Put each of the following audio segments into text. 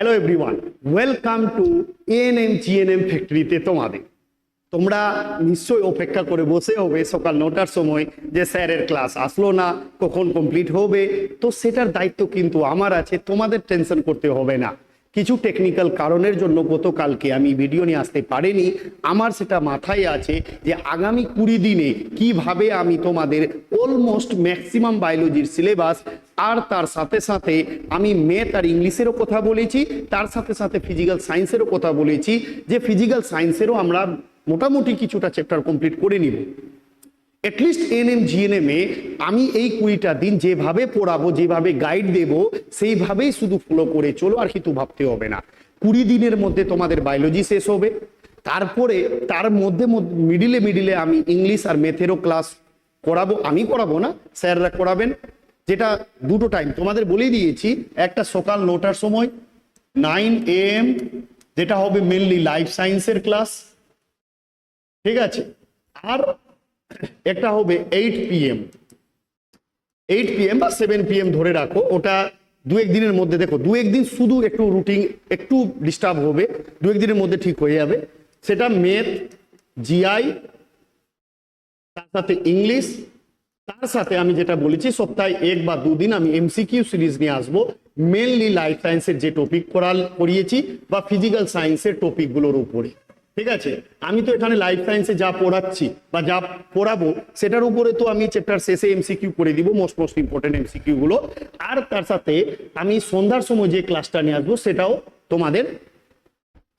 Hello everyone, welcome to ANM GNM ফ্যাক্টরিতে। তোমরা নিশ্চয়ই অপেক্ষা করে বসে হবে সকাল 9টার সময় যে স্যারের ক্লাস আসলো না, কখন কমপ্লিট হবে। তো সেটার দায়িত্ব কিন্তু আমার আছে, তোমাদের টেনশন করতে হবে না। কিছু টেকনিক্যাল কারণের জন্য গতকালকে আমি ভিডিও নিয়ে আসতে পারিনি। আমার সেটা মাথায় আছে যে আগামী 20 দিনে কিভাবে আমি তোমাদের অলমোস্ট ম্যাক্সিমাম বায়োলজির সিলেবাস আর তার সাথে সাথে আমি ম্যাথ আর ইংলিশেরও কথা বলেছি, তার সাথে সাথে ফিজিক্যাল সায়েন্সেরও কথা বলেছি যে ফিজিক্যাল সায়েন্সেরও আমরা মোটামুটি কিছুটা চ্যাপ্টার কমপ্লিট করে নিব। অ্যাটলিস্ট এএনএম জিএনএমে আমি এই 20টা দিন যেভাবে পড়াবো, যেভাবে গাইড দেব, সেইভাবেই শুধু ফলো করে চলো, আর কিছু ভাবতে হবে না। 20 দিনের মধ্যে তোমাদের বায়োলজি শেষ হবে, তারপরে তার মধ্যে মিডিলে আমি ইংলিশ আর ম্যাথেরও ক্লাস করাবো। আমি করাবো না, স্যাররা করাবেন, যেটা দুটো টাইম তোমাদের বলেই দিয়েছি। একটা সকাল 9টার সময় 9 AM, যেটা হবে মেনলি লাইফ সায়েন্সের ক্লাস, ঠিক আছে। আর একটা হবে 8 PM বা 7 PM ধরে রাখো। ওটা 2-1 দিনের মধ্যে, দেখো 2-1 দিন শুধু একটু রুটিন একটু ডিস্টার্ব হবে, 2-1 দিনের মধ্যে ঠিক হয়ে যাবে। সেটা ম্যাথ, জিআই, তার সাথে ইংলিশ, তার সাথে আমি যেটা বলেছি সপ্তাহে 1 বা 2 দিন আমি এমসিকিউ সিরিজ নিয়ে আসবো, মেনলি লাইফ সায়েন্সের যে টপিক করিয়েছি বা ফিজিক্যাল সায়েন্সের টপিকগুলোর উপরে, ঠিক আছে। আমি তো এখানে লাইফ সায়েন্সে যা পড়াচ্ছি বা যা পড়াবো সেটার উপরে তো আমি চ্যাপ্টার শেষে এমসিকিউ করে দিব, মোস্ট ইম্পর্টেন্ট এমসিকিউ গুলো। আর তার সাথে আমি সন্ধ্যার সময় যে ক্লাসটা নিয়ে আসবো সেটাও তোমাদের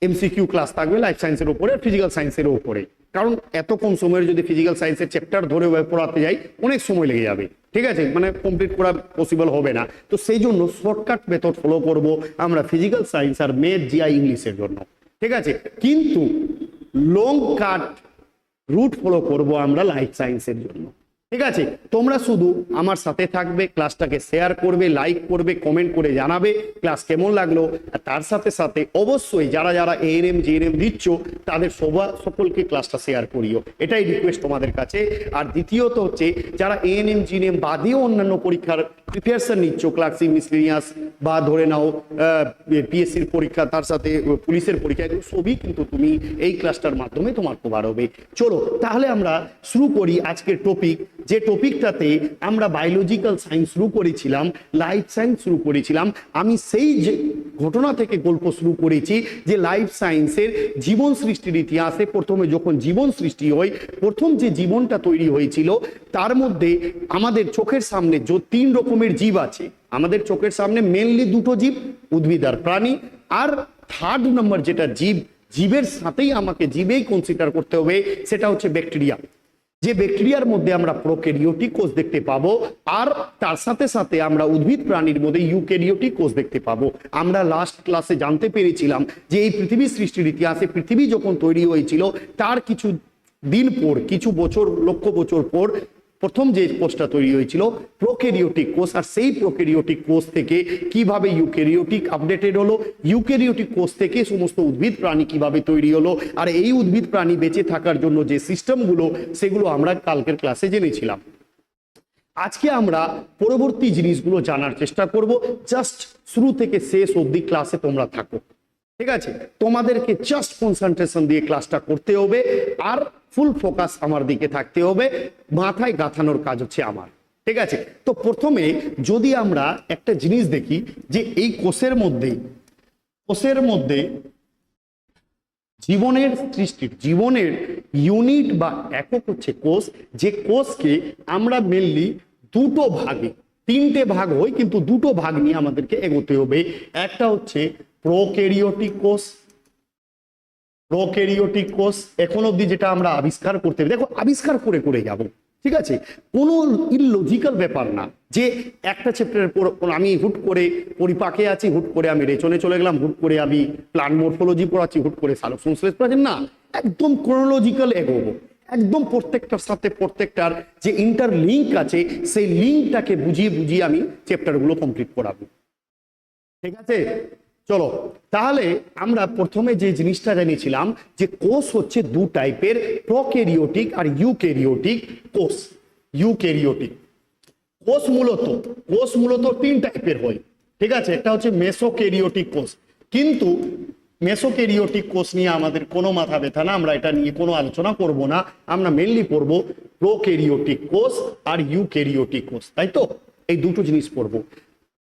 এমসিকিউ ক্লাস থাকবে লাইফ সায়েন্সের উপরে, ফিজিক্যাল সায়েন্সের উপরে। কারণ এত কম সময়ের যদি ফিজিক্যাল সায়েন্সের চ্যাপ্টার ধরে পড়াতে যাই অনেক সময় লেগে যাবে, ঠিক আছে, মানে কমপ্লিট করা পসিবল হবে না। তো সেই জন্য শর্টকাট মেথড ফলো করব আমরা ফিজিক্যাল সায়েন্স আর ম্যাথ, জিআই, ইংলিশের জন্য, ঠিক আছে। কিন্তু লং কাট রুট ফলো করব আমরা লাইফ সায়েন্সের জন্য, ঠিক আছে। তোমরা শুধু আমার সাথে থাকবে, ক্লাসটাকে শেয়ার করবে, লাইক করবে, কমেন্ট করে জানাবে ক্লাস কেমন লাগলো। আর তার সাথে সাথে অবশ্যই যারা যারা এএনএম জিএনএম দিচ্ছ তাদের সকলকে ক্লাসটা শেয়ার করিও, এটাই রিকোয়েস্ট তোমাদের কাছে। আর দ্বিতীয়ত হচ্ছে যারা এএনএম জিএনএম বাদেও অন্যান্য পরীক্ষার প্রিপারেশন নিচ্ছ, ক্লার্কশিপ, মিসলেনিয়াস বা ধরে নাও পিএসসির পরীক্ষা, তার সাথে পুলিশের পরীক্ষা, এগুলো সবই কিন্তু তুমি এই ক্লাসটার মাধ্যমে তোমার কভার হবে। চলো তাহলে আমরা শুরু করি আজকের টপিক, যে টপিকটাতে আমরা বায়োলজিক্যাল সায়েন্স শুরু করেছিলাম, লাইফ সায়েন্স শুরু করেছিলাম। আমি সেই যে ঘটনা থেকে গল্প শুরু করেছি যে লাইফ সায়েন্সের জীবন সৃষ্টির ইতিহাসে প্রথমে যখন জীবন সৃষ্টি হয়, প্রথম যে জীবনটা তৈরি হয়েছিল তার মধ্যে আমাদের চোখের সামনে যে 3 রকমের জীব আছে, আমাদের চোখের সামনে মেনলি 2টো জীব, উদ্ভিদ আর প্রাণী। আর 3rd নম্বর যেটা জীবের সাথেই আমাকে জীবেই কনসিডার করতে হবে, সেটা হচ্ছে ব্যাকটেরিয়া। যে ব্যাকটেরিয়ার মধ্যে আমরা প্রোক্যারিওটিক কোষ দেখতে পাবো, আর তার সাথে সাথে আমরা উদ্ভিদ প্রাণীর মধ্যে ইউক্যারিওটিক কোষ দেখতে পাবো। আমরা লাস্ট ক্লাসে জানতে পেরেছিলাম যে এই পৃথিবী সৃষ্টির ইতিহাসে পৃথিবী যখন তৈরি হয়েছিল তার কিছু দিন পর, কিছু বছর, লক্ষ বছর পর প্রথম যে কোষটা তৈরি হয়েছিল প্রোক্যারিওটিক কোষ। আর সেই প্রোক্যারিওটিক কোষ থেকে কিভাবে ইউক্যারিওটিক আপডেটেড হলো, ইউক্যারিওটিক কোষ থেকে সমস্ত উদ্ভিদ প্রাণী কিভাবে তৈরি হলো, আর এই উদ্ভিদ প্রাণী বেঁচে থাকার জন্য যে সিস্টেমগুলো, সেগুলো আমরা কালকের ক্লাসে জেনেছিলাম। আজকে আমরা পরবর্তী জিনিসগুলো জানার চেষ্টা করব। জাস্ট শুরু থেকে শেষ অবধি ক্লাসে তোমরা থাকো, ঠিক আছে। তোমাদেরকে জাস্ট কনসেন্ট্রেশন দিয়ে ক্লাসটা করতে হবে, আর ফুল ফোকাস আমার দিকে থাকতে হবে, মাথায় গাঁথানোর কাজ হচ্ছে আমার, ঠিক আছে। তো প্রথমে যদি আমরা একটা জিনিস দেখি যে এই কোষের মধ্যে জীবনের সৃষ্টির, জীবনের ইউনিট বা একক হচ্ছে কোষ। যে কোষকে আমরা মেনলি 2টো ভাগে, 3টে ভাগ হয় কিন্তু 2টো ভাগ নিয়ে আমাদেরকে এগোতে হবে। একটা হচ্ছে প্রোক্যারিওটিক কোষ এখন অবধি যেটা আমরা আবিষ্কার করতে হবে, দেখো আবিষ্কার করে যাব, ঠিক আছে। কোনো ইললজিক্যাল ব্যাপার না যে একটা চ্যাপ্টারের পর আমি হুট করে পরিপাকে আছি, হুট করে আমি রেচনে চলে গেলাম, হুট করে আমি প্লান্ট মরফোলজি পড়াচ্ছি, হুট করে সালোকসংশ্লেষ পড়াচ্ছি, না, একদম ক্রোনোলজিক্যাল এগোবো। একদম প্রত্যেকটার সাথে প্রত্যেকটার যে ইন্টার লিঙ্ক আছে সেই লিঙ্কটাকে বুঝিয়ে আমি চ্যাপ্টারগুলো কমপ্লিট করাবো, ঠিক আছে। চলো তাহলে আমরা প্রথমে যে জিনিসটা জেনেছিলাম যে কোষ হচ্ছে 2 টাইপের, প্রোক্যারিওটিক আর ইউক্যারিওটিক কোষ। ইউক্যারিওটিক কোষ মূলত 3 টাইপের হয়, ঠিক আছে। একটা হচ্ছে মেসোক্যারিওটিক কোষ। কিন্তু মেসোক্যারিওটিক কোষ নিয়ে আমাদের কোনো মাথা ব্যথা না, আমরা এটা নিয়ে কোনো আলোচনা করব না। আমরা মেনলি পড়ব প্রোক্যারিওটিক কোষ আর ইউক্যারিওটিক কোষ, তাই তো? এই দুটো জিনিস পড়বো।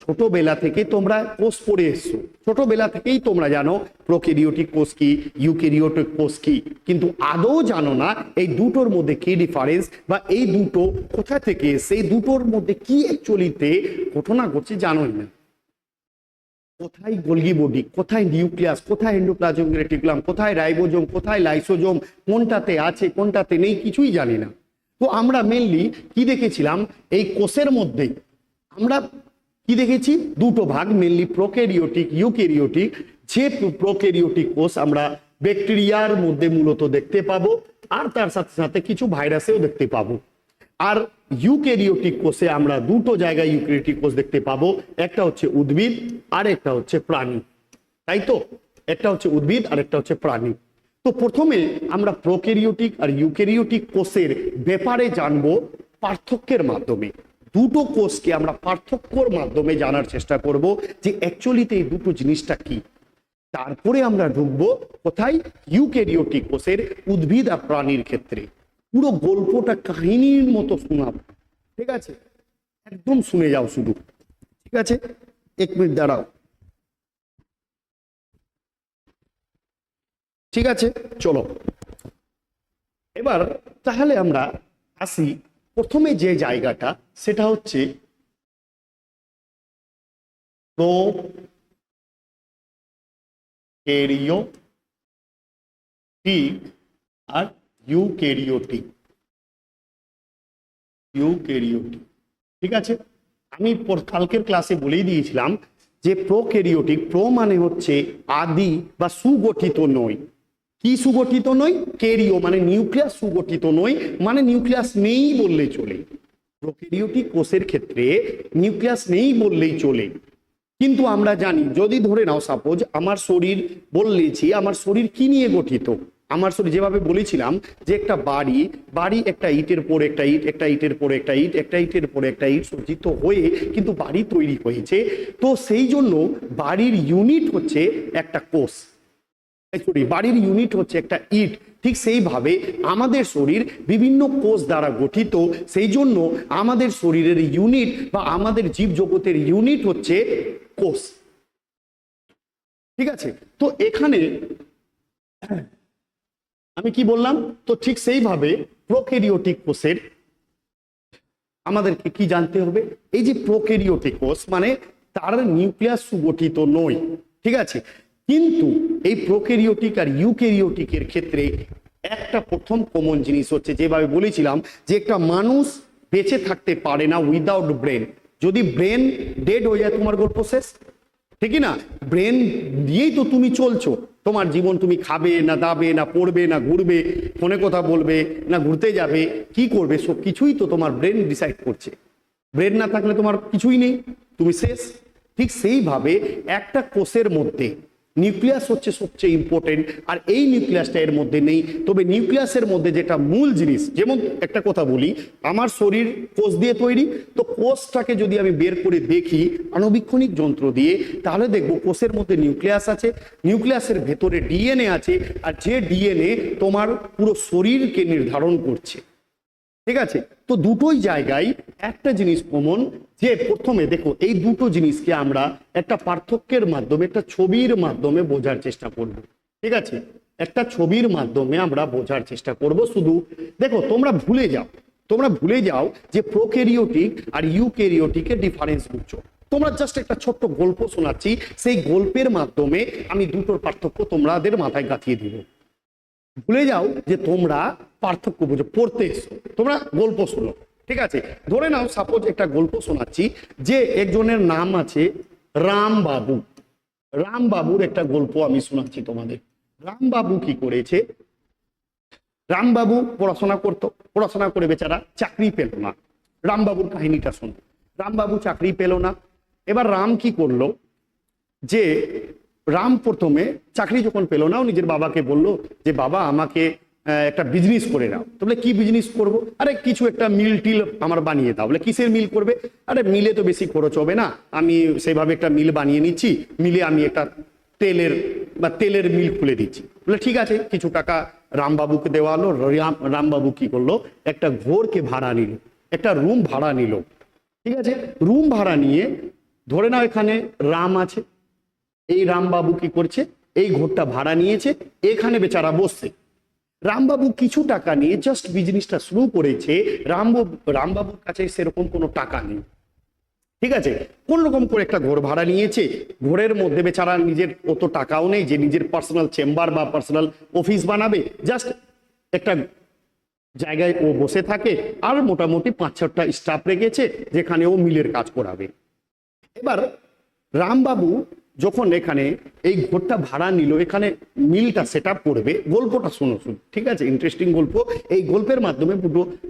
ছোটবেলা থেকে তোমরা কোষ পড়ে এসছো, ছোটবেলা থেকেই তোমরা জানো প্রোক্যারিওটিক কোষ কি, ইউক্যারিওটিক কোষ কি, কিন্তু আদৌ জানো না এই দুটোর মধ্যে কি ডিফারেন্স, বা এই দুটো কোথা থেকে এসে এই দুটোর মধ্যে কি অ্যাকচুয়ালিতে ঘটনা ঘটছে জানোই না। কোথায় গোলগি বডি, কোথায় নিউক্লিয়াস, কোথায় এন্ডোপ্লাজমিক রেটিকুলাম, কোথায় রাইবোজোম, কোথায় লাইসোজোম, কোনটাতে আছে কোনটাতে নেই কিছুই জানি না। তো আমরা মেনলি কি দেখেছিলাম এই কোষের মধ্যেই আমরা কি দেখেছি, দুটো ভাগ মেনলি প্রোক্যারিওটিক ইউক্যারিওটিক। যে প্রোক্যারিওটিক কোষ আমরা ব্যাকটেরিয়ার মধ্যে মূলত দেখতে পাবো, আর তার সাথে সাথে কিছু ভাইরাসেও দেখতে পাবো। আর ইউক্যারিওটিক কোষে আমরা দুটো জায়গায় ইউক্যারিওটিক কোষ দেখতে পাবো, একটা হচ্ছে উদ্ভিদ আর একটা হচ্ছে প্রাণী, তাই তো? একটা হচ্ছে উদ্ভিদ আর একটা হচ্ছে প্রাণী। তো প্রথমে আমরা প্রোক্যারিওটিক আর ইউক্যারিওটিক কোষের ব্যাপারে জানবো পার্থক্যের মাধ্যমে। দুটো কোষকে আমরা পার্থক্যর মাধ্যমে জানার চেষ্টা করব যে অ্যাকচুয়ালিতে এই দুটো জিনিসটা কি। তারপরে আমরা ঢুকবো কোথায়, ইউক্যারিওটিক কোষের উদ্ভিদ আর প্রাণীর ক্ষেত্রে। পুরো গল্পটা কাহিনীর মতো শোনাবো, ঠিক আছে? একদম শুনে যাও শুধু, ঠিক আছে? 1 মিনিট দাঁড়াও, ঠিক আছে? চলো এবার তাহলে আমরা আসি প্রথমে যে জায়গাটা, সেটা হচ্ছে প্রোক্যারিওটিক আর ইউক্যারিওটিক। ঠিক আছে? আমি কালকের ক্লাসে বলেই দিয়েছিলাম যে প্রোক্যারিওটিক, প্রো মানে হচ্ছে আদি বা সুগঠিত নয়। কি সুগঠিত নয়? ক্যারিও মানে নিউক্লিয়াস, সুগঠিত নয় মানে নিউক্লিয়াস নেই বললেই চলে। প্রোক্যারিওটিক কোষের ক্ষেত্রে নিউক্লিয়াস নেই বললেই চলে। কিন্তু আমরা জানি, যদি ধরে নাও সাপোজ আমার শরীর বললেছি, আমার শরীর কি নিয়ে গঠিত, আমার শরীর যেভাবে বলেছিলাম যে একটা বাড়ি একটা ইটের পর একটা ইট, একটা ইটের পর একটা ইট, একটা ইটের পর একটা ইট সজ্জিত হয়ে কিন্তু বাড়ি তৈরি হয়েছে। তো সেই জন্য বাড়ির ইউনিট হচ্ছে একটা কোষ, বাড়ির ইউনিট হচ্ছে একটা ইট। ঠিক সেইভাবে আমাদের শরীর বিভিন্ন কোষ দ্বারা গঠিত, সেই জন্য আমাদের শরীরের ইউনিট বা আমাদের জীবজগতের ইউনিট হচ্ছে কোষ, ঠিক আছে? তো এখানে আমি কি বললাম, তো ঠিক সেইভাবে প্রোক্যারিওটিক কোষের আমাদেরকে কি জানতে হবে, এই যে প্রোক্যারিওটিক কোষ মানে তার নিউক্লিয়াস সুগঠিত নয়, ঠিক আছে? কিন্তু এই প্রোক্যারিওটিক আর ইউক্যারিওটিকের ক্ষেত্রে একটা প্রথম কমন জিনিস হচ্ছে, যেভাবে বলেছিলাম যে একটা মানুষ বেঁচে থাকতে পারে না উইদাউট ব্রেন। যদি ব্রেন ডেড হয়ে যায় তোমার গল্প শেষ, ঠিকই না? ব্রেন দিয়েই তো তুমি চলছো তোমার জীবন। তুমি খাবে না, দাবে না, পড়বে না, ঘুরবে, ফোনে কথা বলবে না, ঘুরতে যাবে, কি করবে, সব কিছুই তো তোমার ব্রেন ডিসাইড করছে। ব্রেন না থাকলে তোমার কিছুই নেই, তুমি শেষ। ঠিক সেইভাবে একটা কোষের মধ্যে নিউক্লিয়াস হচ্ছে সবচেয়ে ইম্পর্টেন্ট, আর এই নিউক্লিয়াসটা এর মধ্যে নেই। তবে নিউক্লিয়াসের মধ্যে যেটা মূল জিনিস, যেমন একটা কথা বলি, আমার শরীর কোষ দিয়ে তৈরি, তো কোষটাকে যদি আমি বের করে দেখি আণুবীক্ষণিক যন্ত্র দিয়ে, তাহলে দেখবো কোষের মধ্যে নিউক্লিয়াস আছে, নিউক্লিয়াসের ভেতরে ডিএনএ আছে, আর যে ডিএনএ তোমার পুরো শরীরকে নির্ধারণ করছে, ঠিক আছে? তো দুটোই জায়গায় একটা জিনিস কমন, যে প্রথমে দেখো এই দুটো জিনিসকে আমরা একটা পার্থক্যের মাধ্যমে, একটা ছবির মাধ্যমে বোঝার চেষ্টা করব, ঠিক আছে? একটা ছবির মাধ্যমে আমরা বোঝার চেষ্টা করব। শুধু দেখো তোমরা ভুলে যাও যে প্রোক্যারিওটিক আর ইউক্যারিওটিকের ডিফারেন্স বুঝছো। তোমরা জাস্ট একটা ছোট্ট গল্প শোনাচ্ছি, সেই গল্পের মাধ্যমে আমি দুটোর পার্থক্য তোমাদের মাথায় গাঁথিয়ে দিব। ভুলে যাও যে তোমরা পার্থক্য বুঝো, পড়তে এসো, তোমরা গল্প শোনো, ঠিক আছে? ধরে নাও সাপোজ একটা গল্প শোনাচ্ছি যে একজনের নাম আছে রামবাবু। রামবাবুর একটা গল্প আমি শোনাচ্ছি তোমাদের। রামবাবু কি করেছে, রামবাবু পড়াশোনা করতো, পড়াশোনা করে বেচারা চাকরি পেল না। রামবাবুর কাহিনীটা শোনো। রামবাবু চাকরি পেল না, এবার রাম কি করলো, যে রাম প্রথমে চাকরি যখন পেল না, ও নিজের বাবাকে বলল যে বাবা আমাকে একটা বিজনেস করে দাও। তো বলে কি বিজনেস করবো? আরে কিছু একটা মিল টিল আমার বানিয়ে দাও। বলে কিসের মিল করবে? আরে মিলে তো বেশি খরচ হবে না, আমি সেইভাবে একটা মিল বানিয়ে নিচ্ছি, মিলে আমি একটা তেলের মিল খুলে দিচ্ছি। বলে ঠিক আছে, কিছু টাকা রামবাবুকে দেওয়া হলো। রামবাবু কি করলো, একটা ঘরকে ভাড়া নিল, একটা রুম ভাড়া নিল। ঠিক আছে, রুম ভাড়া নিয়ে ধরে নাও এখানে রাম আছে, এই রামবাবু কি করছে, এই ঘরটা ভাড়া নিয়েছে, এখানে বেচারা বসছে। রামবাবু কিছু টাকা নিয়ে জাস্ট বিজনেসটা শুরু করেছে। রামবাবুর কাছে সেরকম কোনো টাকা নেই। ঠিক আছে, কোন রকম করে একটা ঘর ভাড়া নিয়েছে, ঘরের মধ্যে বেচারা নিজের অত টাকাও নেই যে নিজের পার্সোনাল চেম্বার বা পার্সোনাল অফিস বানাবে। জাস্ট একটা জায়গায় ও বসে থাকে, আর মোটামুটি 5-6টা স্টাফ রেখেছে যেখানে ও মিলের কাজ করাবে। এবার রামবাবু যখন এখানে এই ঘরটা ভাড়া নিল, এখানে মিলটা সেট আপ করবে। গল্পটা শোনো শুধু, ঠিক আছে, ইন্টারেস্টিং গল্প। এই গল্পের মাধ্যমে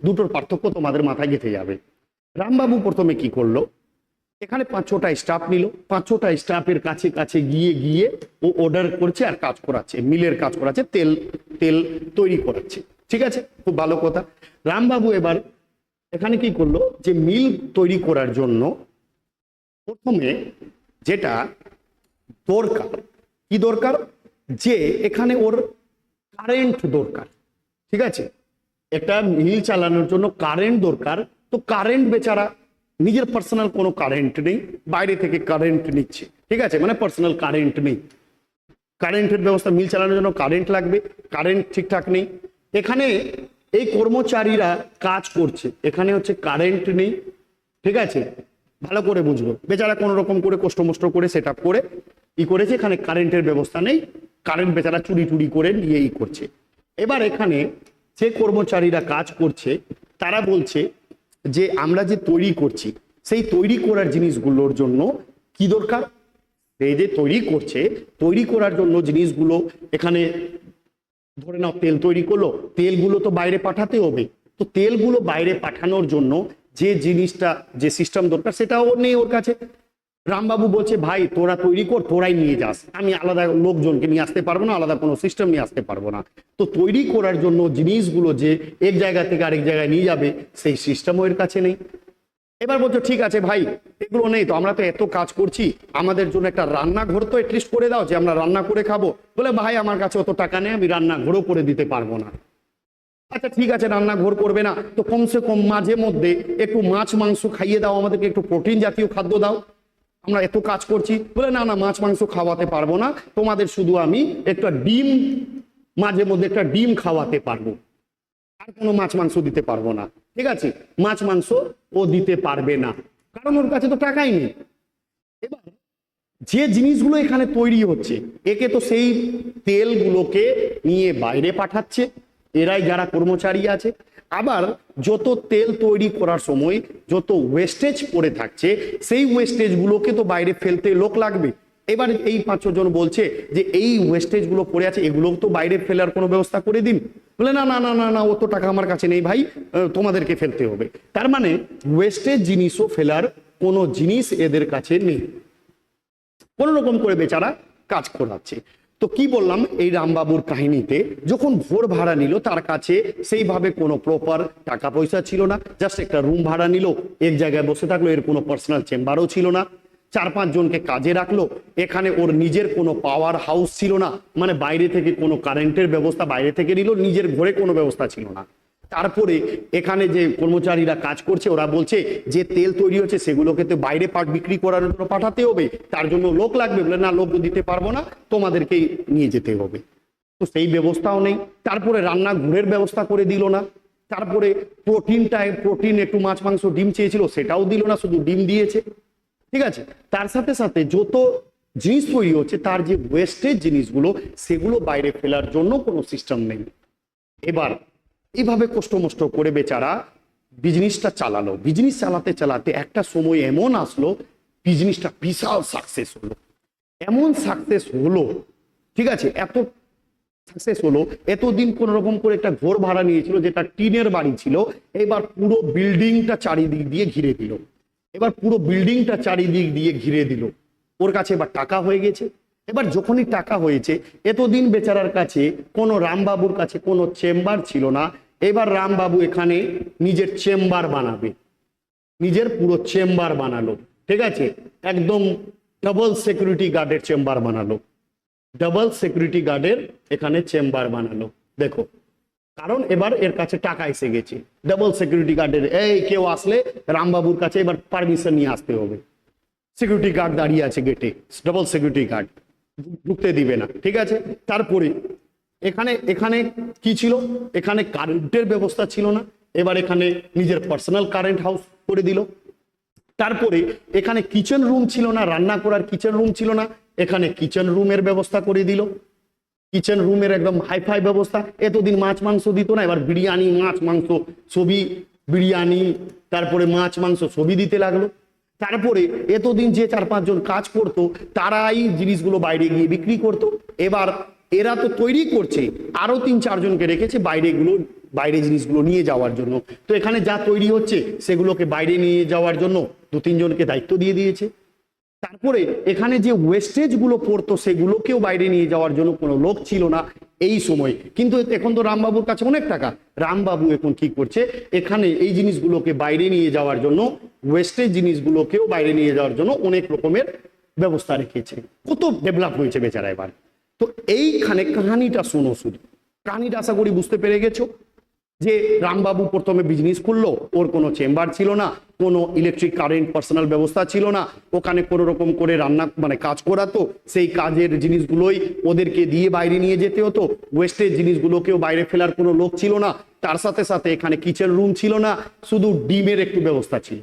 দুটোর পার্থক্য তোমাদের মাথায় গেঁথে যাবে। রামবাবু প্রথমে কি করলো, এখানে 5-6টা স্টাফ নিল, 5-6টা স্টাফের কাছে কাছে গিয়ে গিয়ে ও অর্ডার করছে আর কাজ করাচ্ছে, মিলের কাজ করাচ্ছে, তেল তৈরি করাচ্ছে। ঠিক আছে, খুব ভালো কথা। রামবাবু এবার এখানে কি করলো, যে মিল তৈরি করার জন্য প্রথমে যেটা দরকার, কি দরকার, যে এখানে ওর কারেন্ট দরকার। ঠিক আছে, একটা মিল চালানোর জন্য কারেন্ট দরকার। তো কারেন্ট বেচারা নিজের পার্সোনাল কোনো কারেন্ট নেই, বাইরে থেকে কারেন্ট নিচ্ছে। ঠিক আছে, মানে পার্সোনাল কারেন্ট নেই, কারেন্টের ব্যবস্থা, মিল চালানোর জন্য কারেন্ট লাগবে, কারেন্ট ঠিকঠাক নেই। এখানে এই কর্মচারীরা কাজ করছে, এখানে হচ্ছে কারেন্ট নেই। ঠিক আছে, ভালো করে বুঝলো, বেচারা কোনো রকম করে কষ্ট করে সেট আপ করে করেছে, এখানে কারেন্টের ব্যবস্থা নেই, কারেন্ট বেচারা চুরি করে নিয়ে করছে। এবার এখানে যে কর্মচারীরা কাজ করছে তারা বলছে যে আমরা যে তৈরি করছি, সেই তৈরি করার জিনিসগুলোর জন্য কি দরকার, এই যে তৈরি করছে, তৈরি করার জন্য জিনিসগুলো এখানে ধরে নাও তেল তৈরি করলো, তেলগুলো তো বাইরে পাঠাতে হবে। তো তেলগুলো বাইরে পাঠানোর জন্য যে জিনিসটা, যে সিস্টেম দরকার সেটাও নেই ওর কাছে। রামবাবু বলছে ভাই তোরা তৈরি কর, তোরাই নিয়ে যাস, আমি আলাদা লোকজনকে নিয়ে আসতে পারবো না, আলাদা কোনো সিস্টেম নিয়ে আসতে পারবো না। তো তৈরি করার জন্য জিনিসগুলো যে এক জায়গা থেকে আরেক জায়গায় নিয়ে যাবে, সেই সিস্টেমও এর কাছে নেই। এবার বলছো ঠিক আছে ভাই, এগুলো নেই তো, আমরা তো এত কাজ করছি, আমাদের জন্য একটা রান্নাঘর তো এটলিস্ট করে দাও, যে আমরা রান্না করে খাবো। বলে ভাই আমার কাছে অত টাকা নেই, আমি রান্নাঘরও করে দিতে পারবো না। আচ্ছা ঠিক আছে, রান্নাঘর করবে না তো কমসে কম মাঝে মধ্যে একটু মাছ মাংস খাইয়ে দাও, আমাদেরকে একটু প্রোটিন জাতীয় খাদ্য দাও, আমরা এত কাজ করছি। বলে না না, মাছ মাংস খাওয়াতে পারবো না, তোমাদের শুধু আমি একটা ডিম, মাঝে মধ্যে একটা ডিম খাওয়াতে পারবো, আর কোনো মাছ মাংস দিতে পারবো না। ঠিক আছে, মাছ মাংস ও দিতে পারবে না, কারণ ওর কাছে তো টাকাই নেই। এবার যে জিনিসগুলো এখানে তৈরি হচ্ছে, একে তো সেই তেলগুলোকে নিয়ে বাইরে পাঠাচ্ছে এরাই যারা কর্মচারী আছে। আবার যত তেল তৈরি করার সময় যত ওয়েস্টেজ পড়ে থাকছে, সেই ওয়েস্টেজগুলোকে তো বাইরে ফেলতে লোক লাগবে। এবার এই 5-6 জন বলছে যে এই ওয়েস্টেজগুলো পড়ে আছে, এগুলো তো বাইরে ফেলার কোনো ব্যবস্থা করে দিন। বলে না না না না না, অত টাকা আমার কাছে নেই ভাই, তোমাদেরকে ফেলতে হবে। তার মানে ওয়েস্টেজ জিনিসও ফেলার কোনো জিনিস এদের কাছে নেই, কোনো রকম করে বেচারা কাজ করাচ্ছে। তো কি বললাম, এই রামবাবুর কাহিনীতে যখন ঘর ভাড়া নিল তার কাছে সেইভাবে কোনো প্রপার টাকা পয়সা ছিল না, জাস্ট একটা রুম ভাড়া নিল, এক জায়গায় বসে থাকলো, এর কোনো পার্সোনাল চেম্বারও ছিল না, 4-5 জনকে কাজে রাখলো, এখানে ওর নিজের কোনো পাওয়ার হাউস ছিল না, মানে বাইরে থেকে কোনো কারেন্টের ব্যবস্থা বাইরে থেকে নিল, নিজের ঘরে কোনো ব্যবস্থা ছিল না। তারপরে এখানে যে কর্মচারীরা কাজ করছে ওরা বলছে যে তেল তৈরি হচ্ছে সেগুলোকে তো বাইরে বিক্রি করার জন্য পাঠাতে হবে, তার জন্য লোক লাগবে। বলে না, লোক দিতে পারবো না, তোমাদেরকেই নিয়ে যেতে হবে। তো সেই ব্যবস্থাও নেই। তারপরে রান্নাঘরের ব্যবস্থা করে দিল না। তারপরে প্রোটিন একটু মাছ মাংস ডিম চেয়েছিল, সেটাও দিল না, শুধু ডিম দিয়েছে। ঠিক আছে, তার সাথে সাথে যত জিনিস তৈরি হচ্ছে তার যে ওয়েস্টেজ জিনিসগুলো, সেগুলো বাইরে ফেলার জন্য কোনো সিস্টেম নেই। এবার এইভাবে কষ্ট করে বেচারা বিজনেসটা চালালো। বিজনেস চালাতে চালাতে একটা সময় এমন আসলো, বিজনেসটা বিশাল সাকসেস হলো, এমন সাকসেস হলো, ঠিক আছে, এত সাকসেস হলো, এতদিন কোন রকম করে একটা ঘর ভাড়া নিয়েছিল যেটা টিনের বাড়ি ছিল, এবার পুরো বিল্ডিংটা চারিদিক দিয়ে ঘিরে দিল। এবার পুরো বিল্ডিংটা চারিদিক দিয়ে ঘিরে দিল, ওর কাছে এবার টাকা হয়ে গেছে। এবার যখনই টাকা হয়েছে, এতদিন বেচারার কাছে কোনো, রামবাবুর কাছে কোনো চেম্বার ছিল না, এবার রামবাবু এখানে নিজের চেম্বার বানাবে, নিজের পুরো চেম্বার বানালো। ঠিক আছে, একদম ডাবল সিকিউরিটি গার্ডের চেম্বার বানালো। ডাবল সিকিউরিটি গার্ডের এখানে চেম্বার বানালো। দেখো, কারণ এবার এর কাছে টাকা এসে গেছে, ডাবল সিকিউরিটি গার্ডের এই কেউ আসলে রামবাবুর কাছে এবার পারমিশন নিয়ে আসতে হবে। সিকিউরিটি গার্ড দাঁড়িয়ে আছে গেটে, ডাবল সিকিউরিটি গার্ড, ঢুকতে দিবে না, ঠিক আছে। তারপরে এখানে এখানে কি ছিল, এখানে কারেন্টের ব্যবস্থা ছিল না, এবার এখানে নিজের পার্সোনাল কারেন্ট হাউস করে দিল। তারপরে এখানে কিচেন রুম ছিল না, রান্না করার কিচেন রুম ছিল না, এখানে কিচেন রুমের ব্যবস্থা করে দিল। কিচেন রুমের একদম হাইফাই ব্যবস্থা। এতদিন মাছ মাংস দিত না, এবার বিরিয়ানি মাছ মাংস ছবি, বিরিয়ানি তারপরে মাছ মাংস ছবি দিতে লাগলো। তারপরে এতদিন যে 4-5 জন কাজ করতো তারাই জিনিসগুলো বাইরে গিয়ে বিক্রি করতো। এবার এরা তো তৈরি করছে, আরো 3-4 জনকে রেখেছে বাইরে জিনিসগুলো নিয়ে যাওয়ার জন্য। তো এখানে যা তৈরি হচ্ছে সেগুলোকে বাইরে নিয়ে যাওয়ার জন্য 2-3 জনকে দায়িত্ব দিয়ে দিয়েছে। তারপরে এখানে যে ওয়েস্টেজ গুলো পড়তো সেগুলোকেও বাইরে নিয়ে যাওয়ার জন্য কোনো লোক ছিল না এই সময়। কিন্তু এখন তো রামবাবুর কাছে অনেক টাকা, রামবাবু এখন কি করছে, এখানে এই জিনিসগুলোকে বাইরে নিয়ে যাওয়ার জন্য, ওয়েস্টেজ জিনিসগুলোকেও বাইরে নিয়ে যাওয়ার জন্য অনেক রকমের ব্যবস্থা রেখেছে। কত ডেভেলপ হয়েছে বেচারা এবার। তো এইখানে কাহিনীটা শোনো, শুধু কাহিনীটা আশা করি বুঝতে পেরে গেছো যে রামবাবু প্রথমে বিজনেস করলো, ওর কোনো চেম্বার ছিল না, কোনো ইলেকট্রিক কারেন্ট পার্সোনাল ব্যবস্থা ছিল না, ওখানে কোনো রকম করে রান্না মানে কাজ করাতো, সেই কাজের জিনিসগুলোই ওদেরকে দিয়ে বাইরে নিয়ে যেতে হতো, ওয়েস্টেজ জিনিসগুলোকেও বাইরে ফেলার কোনো লোক ছিল না। তার সাথে সাথে এখানে কিচেন রুম ছিল না, শুধু ডিমের একটু ব্যবস্থা ছিল।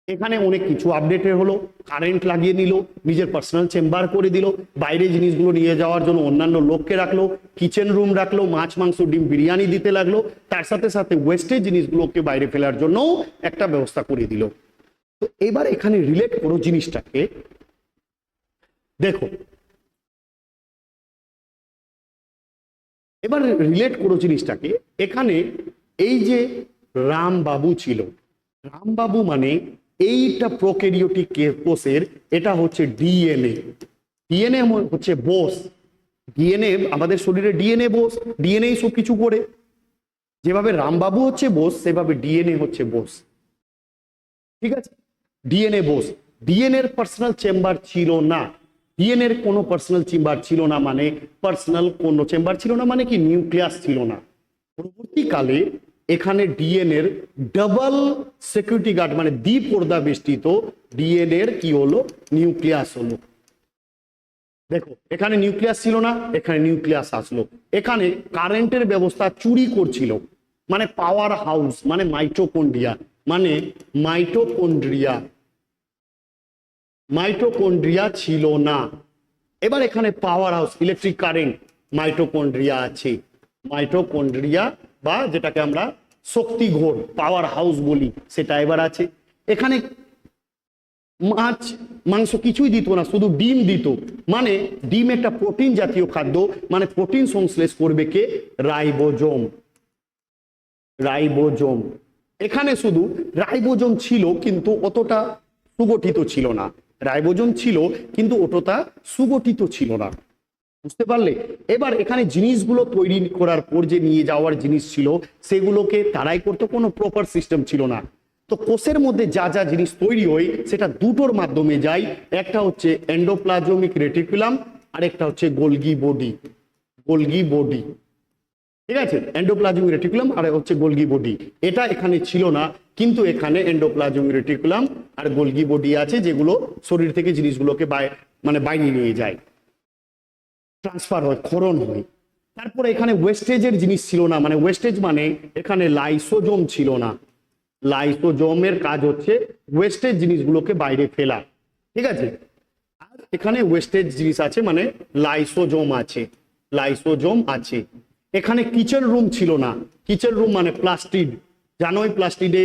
এখানে অনেক কিছু আপডেটের হলো, কারেন্ট লাগিয়ে নিল, নিজের পার্সোনাল চেম্বার করে দিল, বাইরে জিনিসগুলো নিয়ে যাওয়ার জন্য অন্যান্য লোককে রাখলো, কিচেন রুম রাখলো, মাছ মাংস ডিম বিরিয়ানি দিতে লাগলো, তার সাথে সাথে ওয়েস্টেজ জিনিসগুলোকে বাইরে ফেলার জন্য একটা ব্যবস্থা করে দিল। তো এবার এখানে রিলেট করো জিনিসটাকে, দেখো এবার রিলেট করো জিনিসটাকে। এখানে এই যে রামবাবু ছিল, রামবাবু মানে এইটা প্রোক্যারিওটিক কোষের, এটা হচ্ছে ডিএনএ। ডিএনএ হচ্ছে বোস, ডিএনএ আমাদের শরীরে ডিএনএ বোস, ডিএনএ সব কিছু করে। যেভাবে রামবাবু হচ্ছে বোস, সেভাবে ডিএনএ হচ্ছে বোস, ঠিক আছে। ডিএনএ বোস, ডিএনএর পার্সোনাল চেম্বার ছিল না, ডিএনএর কোনো পার্সোনাল চেম্বার ছিল না, মানে পার্সোনাল কোনো চেম্বার ছিল না মানে কি, নিউক্লিয়াস ছিল না। পরবর্তীকালে এখানে ডিএনএর ডাবল সিকিউরিটি গার্ড মানে দ্বিপর্দা বেষ্টিত ডিএনএর কি হলো, নিউক্লিয়াস হলো। দেখো এখানে নিউক্লিয়াস ছিল না, এখানে নিউক্লিয়াস আসলো। এখানে কারেন্টের ব্যবস্থা চুরি করছিল, মানে পাওয়ার হাউস মানে মাইটোকন্ড্রিয়া, মানে মাইটোকন্ড্রিয়া ছিল না। এবার এখানে power house electric current, mitochondria আছে, মাইটোকন্ড্রিয়া বা যেটাকে আমরা শক্তি ঘোর পাওয়ার হাউস বলি সেটা এবার আছে। এখানে মাছ মাংস কিছুই দিত না, শুধু ডিম দিত, মানে ডিম একটা প্রোটিন জাতীয় খাদ্য, মানে প্রোটিন সংশ্লেষ করবে কে, রাইবোজোম। রাইবোজোম এখানে শুধু রাইবোজোম ছিল কিন্তু অতটা সুগঠিত ছিল না, রাইবোজোম ছিল কিন্তু অতটা সুগঠিত ছিল না, বুঝতে পারলে। এবার এখানে জিনিসগুলো তৈরি করার পর যে নিয়ে যাওয়ার জিনিস ছিল সেগুলোকে তারাই করতো, কোনো প্রপার সিস্টেম ছিল না। তো কোষের মধ্যে যা যা জিনিস তৈরি হয় সেটা দুটোর মাধ্যমে যায়, একটা হচ্ছে এন্ডোপ্লাজমিক রেটিকুলাম আর একটা হচ্ছে গোলগি বডি। গোলগি বডি, ঠিক আছে, এন্ডোপ্লাজমিক রেটিকুলাম আর হচ্ছে গোলগি বডি, এটা এখানে ছিল না, কিন্তু এখানে এন্ডোপ্লাজমিক রেটিকুলাম আর গোলগি বডি আছে, যেগুলো শরীর থেকে জিনিসগুলোকে মানে বাইরে নিয়ে যায়, ট্রান্সফার হয়, ক্ষরণ হয়। তারপরে এখানে ওয়েস্টেজের জিনিস ছিল না, মানে ওয়েস্টেজ মানে এখানে লাইসোজোম ছিল না, লাইসোজোমের কাজ হচ্ছে ওয়েস্টেজ জিনিসগুলোকে বাইরে ফেলা, ঠিক আছে। আর এখানে ওয়েস্টেজ জিনিস আছে মানে লাইসোজোম আছে, লাইসোজোম আছে। এখানে কিচেন রুম ছিল না, কিচেন রুম মানে প্লাস্টিড, জানোই প্লাস্টিডে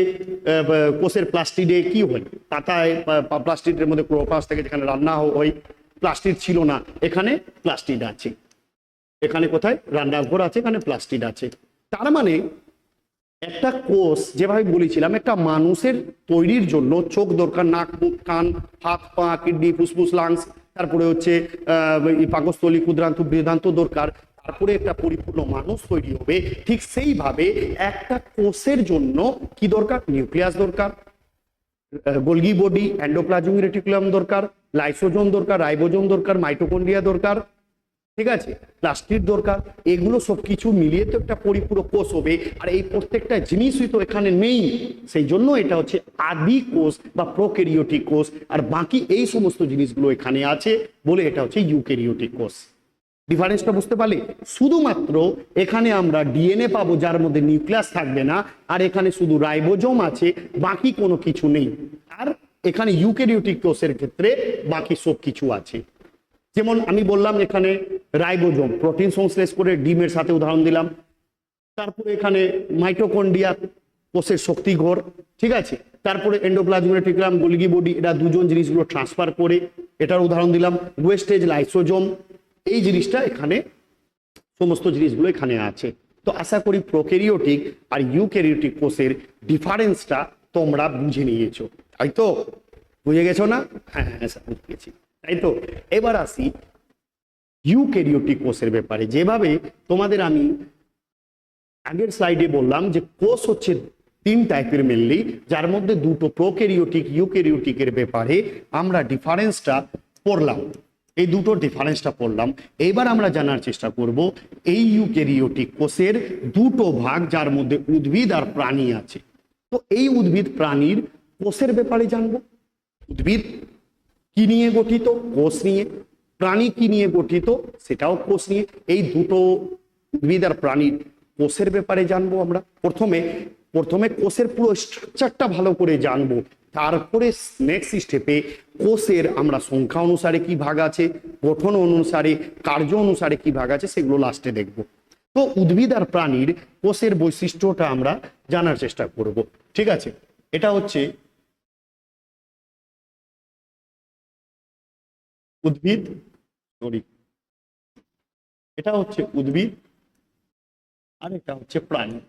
কোষের প্লাস্টিডে কি হয়, পাতায় প্লাস্টিডের মধ্যে ক্লোরোপ্লাস থেকে যেখানে রান্না হয়, প্লাস্টিড ছিল না, এখানে প্লাস্টিড আছে। এখানে কোথায় রান্নাঘর আছে, এখানে প্লাস্টিড আছে। তার মানে একটা কোষ, যেভাবে বলেছিলাম একটা মানুষের তৈরির জন্য চোখ দরকার, নাক মুখ কান হাত পা কিডনি ফুসফুস লাংস, তারপরে হচ্ছে পাকস্থলী ক্ষুদ্রান্ত বৃদ্ধান্ত দরকার, তারপরে একটা পরিপূর্ণ মানুষ তৈরি হবে। ঠিক সেইভাবে একটা কোষের জন্য কি দরকার, নিউক্লিয়াস দরকার, গোলগি বডি, এন্ডোপ্লাজমিক রেটিকুলাম দরকার, লাইসোজোম দরকার, রাইবোজোম দরকার, মাইটোকন্ড্রিয়া দরকার, ঠিক আছে, প্লাস্টিক দরকার, এগুলো সবকিছু মিলিয়ে তো একটা পরিপূরক কোষ হবে। আর এই প্রত্যেকটা জিনিসই তো এখানে নেই, সেই জন্য এটা হচ্ছে আদি কোষ বা প্রোক্যারিওটিক কোষ, আর বাকি এই সমস্ত জিনিসগুলো এখানে আছে বলে এটা হচ্ছে ইউক্যারিওটিক কোষ। ডিফারেন্সটা বুঝতে পারলে? শুধুমাত্র এখানে আমরা ডিএনএ পাবো যার মধ্যে নিউক্লিয়াস থাকবে না, আর এখানে শুধু রাইবোজোম আছে, বাকি কোনো কিছু নেই। আর এখানে ইউক্যারিওটিক কোষের ক্ষেত্রে বাকি সব কিছু আছে। যেমন আমি বললাম এখানে রাইবোজোম প্রোটিন সংশ্লেষ করে, ডিমের সাথে উদাহরণ দিলাম। তারপরে এখানে মাইটোকন্ড্রিয়া কোষের শক্তিঘর, ঠিক আছে। তারপরে এন্ডোপ্লাজমিক রেটিকুলাম, গোলগি বডি, এরা দুজন জিনিসগুলো ট্রান্সফার করে, এটার উদাহরণ দিলাম। ওয়েস্টেজ লাইসোজোম, এই জিনিসটা এখানে, সমস্ত জিনিসগুলো এখানে আছে। তো আশা করি প্রোক্যারিওটিক আর ইউক্যারিওটিক কোষের ডিফারেন্সটা তোমরা বুঝে নিয়েছো, তাই তো? বুঝে গেছো না? হ্যাঁ হ্যাঁ স্যার বুঝে গেছি, তাই তো। এবার আসি ইউক্যারিওটিক কোষের ব্যাপারে। যেভাবে তোমাদের আমি আগের স্লাইডে বললাম যে কোষ হচ্ছে 3 টাইপের মেনলি, যার মধ্যে দুটো প্রোক্যারিওটিক ইউক্যারিওটিকের ব্যাপারে আমরা ডিফারেন্সটা পড়লাম, এই দুটো ডিফারেন্সটা পড়লাম। এবার আমরা জানার চেষ্টা করব এই ইউক্যারিওটিক কোষের দুটো ভাগ, যার মধ্যে উদ্ভিদ আর প্রাণী আছে। তো এই উদ্ভিদ প্রাণীর কোষের ব্যাপারে জানবো। উদ্ভিদ কি নিয়ে গঠিত? কোষ নিয়ে। প্রাণী কি নিয়ে গঠিত? সেটাও কোষ নিয়ে। এই দুটো উদ্ভিদ আর প্রাণীর কোষের ব্যাপারে জানবো আমরা। প্রথমে কোষের পুরো স্ট্রাকচারটা ভালো করে জানবো, তারপরে নেক্সট স্টেপে কোষের আমরা সংখ্যা অনুসারে কি ভাগ আছে, গঠন অনুসারে, কার্য অনুসারে কি ভাগ আছে, সেগুলো লাস্টে দেখব। তো উদ্ভিদ আর প্রাণীর কোষের বৈশিষ্ট্যটা আমরা জানার চেষ্টা করব, ঠিক আছে। এটা হচ্ছে উদ্ভিদ, এটা হচ্ছে উদ্ভিদ আর এটা হচ্ছে প্রাণী।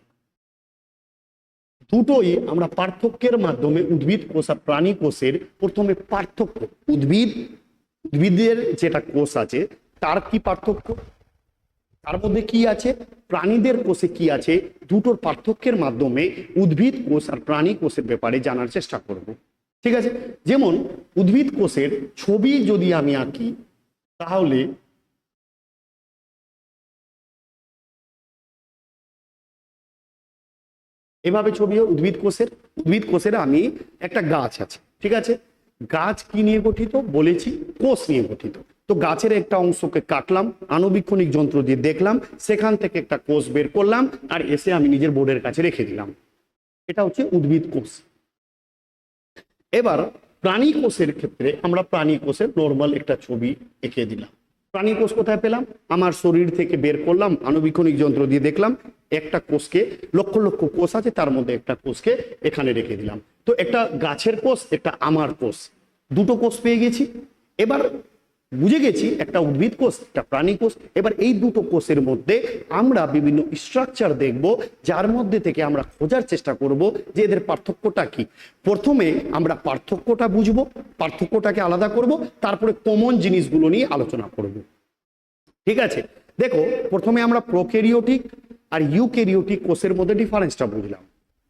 দুটোই আমরা পার্থক্যের মাধ্যমে উদ্ভিদ কোষ আর প্রাণী কোষের প্রথমে পার্থক্য। উদ্ভিদের যেটা কোষ আছে তার কি পার্থক্য, তার মধ্যে কি আছে, প্রাণীদের কোষে কি আছে, দুটোর পার্থক্যের মাধ্যমে উদ্ভিদ কোষ আর প্রাণী কোষের ব্যাপারে জানার চেষ্টা করব, ঠিক আছে। যেমন উদ্ভিদ কোষের ছবি যদি আমি আঁকি, তাহলে এভাবে ছবি উদ্ভিদ কোষের আমি একটা গাছ আছে, ঠিক আছে। গাছ কি নিয়ে গঠিত বলেছি? কোষ নিয়ে গঠিত। তো গাছের একটা অংশকে কাটলাম, আণুবীক্ষণিক যন্ত্র দিয়ে দেখলাম, সেখান থেকে একটা কোষ বের করলাম, আর এসে আমি নিজের বোর্ডের কাছে রেখে দিলাম। এটা হচ্ছে উদ্ভিদ কোষ। এবার প্রাণী কোষের ক্ষেত্রে আমরা প্রাণী কোষের নর্মাল একটা ছবি এঁকে দিলাম। প্রাণী কোষ কোথায় পেলাম? আমার শরীর থেকে বের করলাম, আণুবীক্ষণিক যন্ত্র দিয়ে দেখলাম, একটা কোষকে, লক্ষ লক্ষ কোষ আছে, তার মধ্যে একটা কোষকে এখানে রেখে দিলাম। তো একটা গাছের কোষ, একটা আমার কোষ, দুটো কোষ পেয়ে গেছি। এবার বুঝে গেছি একটা উদ্ভিদ কোষ, একটা প্রাণী কোষ। এবার এই দুটো কোষের মধ্যে আমরা বিভিন্ন স্ট্রাকচার দেখব, যার মধ্যে থেকে আমরা খোঁজার চেষ্টা করব যে এদের পার্থক্যটা কি। প্রথমে আমরা পার্থক্যটা বুঝবো, পার্থক্যটাকে আলাদা করব, তারপরে কমন জিনিসগুলো নিয়ে আলোচনা করব, ঠিক আছে। দেখো, প্রথমে আমরা প্রোক্যারিওটিক আর ইউক্যারিওটিক কোষের মধ্যে ডিফারেন্সটা বুঝলাম।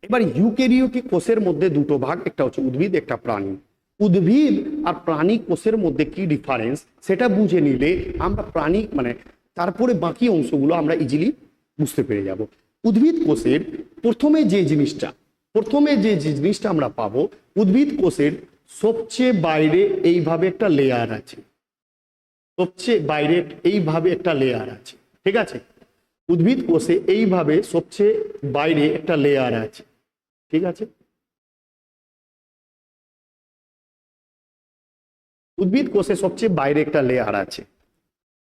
এবার ইউক্যারিওটিক কোষের মধ্যে দুটো ভাগ, একটা হচ্ছে উদ্ভিদ, একটা প্রাণী। উদ্ভিদ আর প্রাণী কোষের মধ্যে কি ডিফারেন্স সেটা বুঝে নিলে আমরা প্রাণী তারপরে বাকি অংশগুলো আমরা ইজিলি বুঝতে পেরে যাব। উদ্ভিদ কোষের প্রথমে যে জিনিসটা আমরা পাবো, উদ্ভিদ কোষের সবচেয়ে বাইরে এইভাবে একটা লেয়ার আছে, সবচেয়ে বাইরে এইভাবে একটা লেয়ার আছে, ঠিক আছে। উদ্ভিদ কোষে এইভাবে সবচেয়ে বাইরে একটা লেয়ার আছে, ঠিক আছে। উদ্ভিদ কোষে সবচেয়ে বাইরে একটা লেয়ার আছে,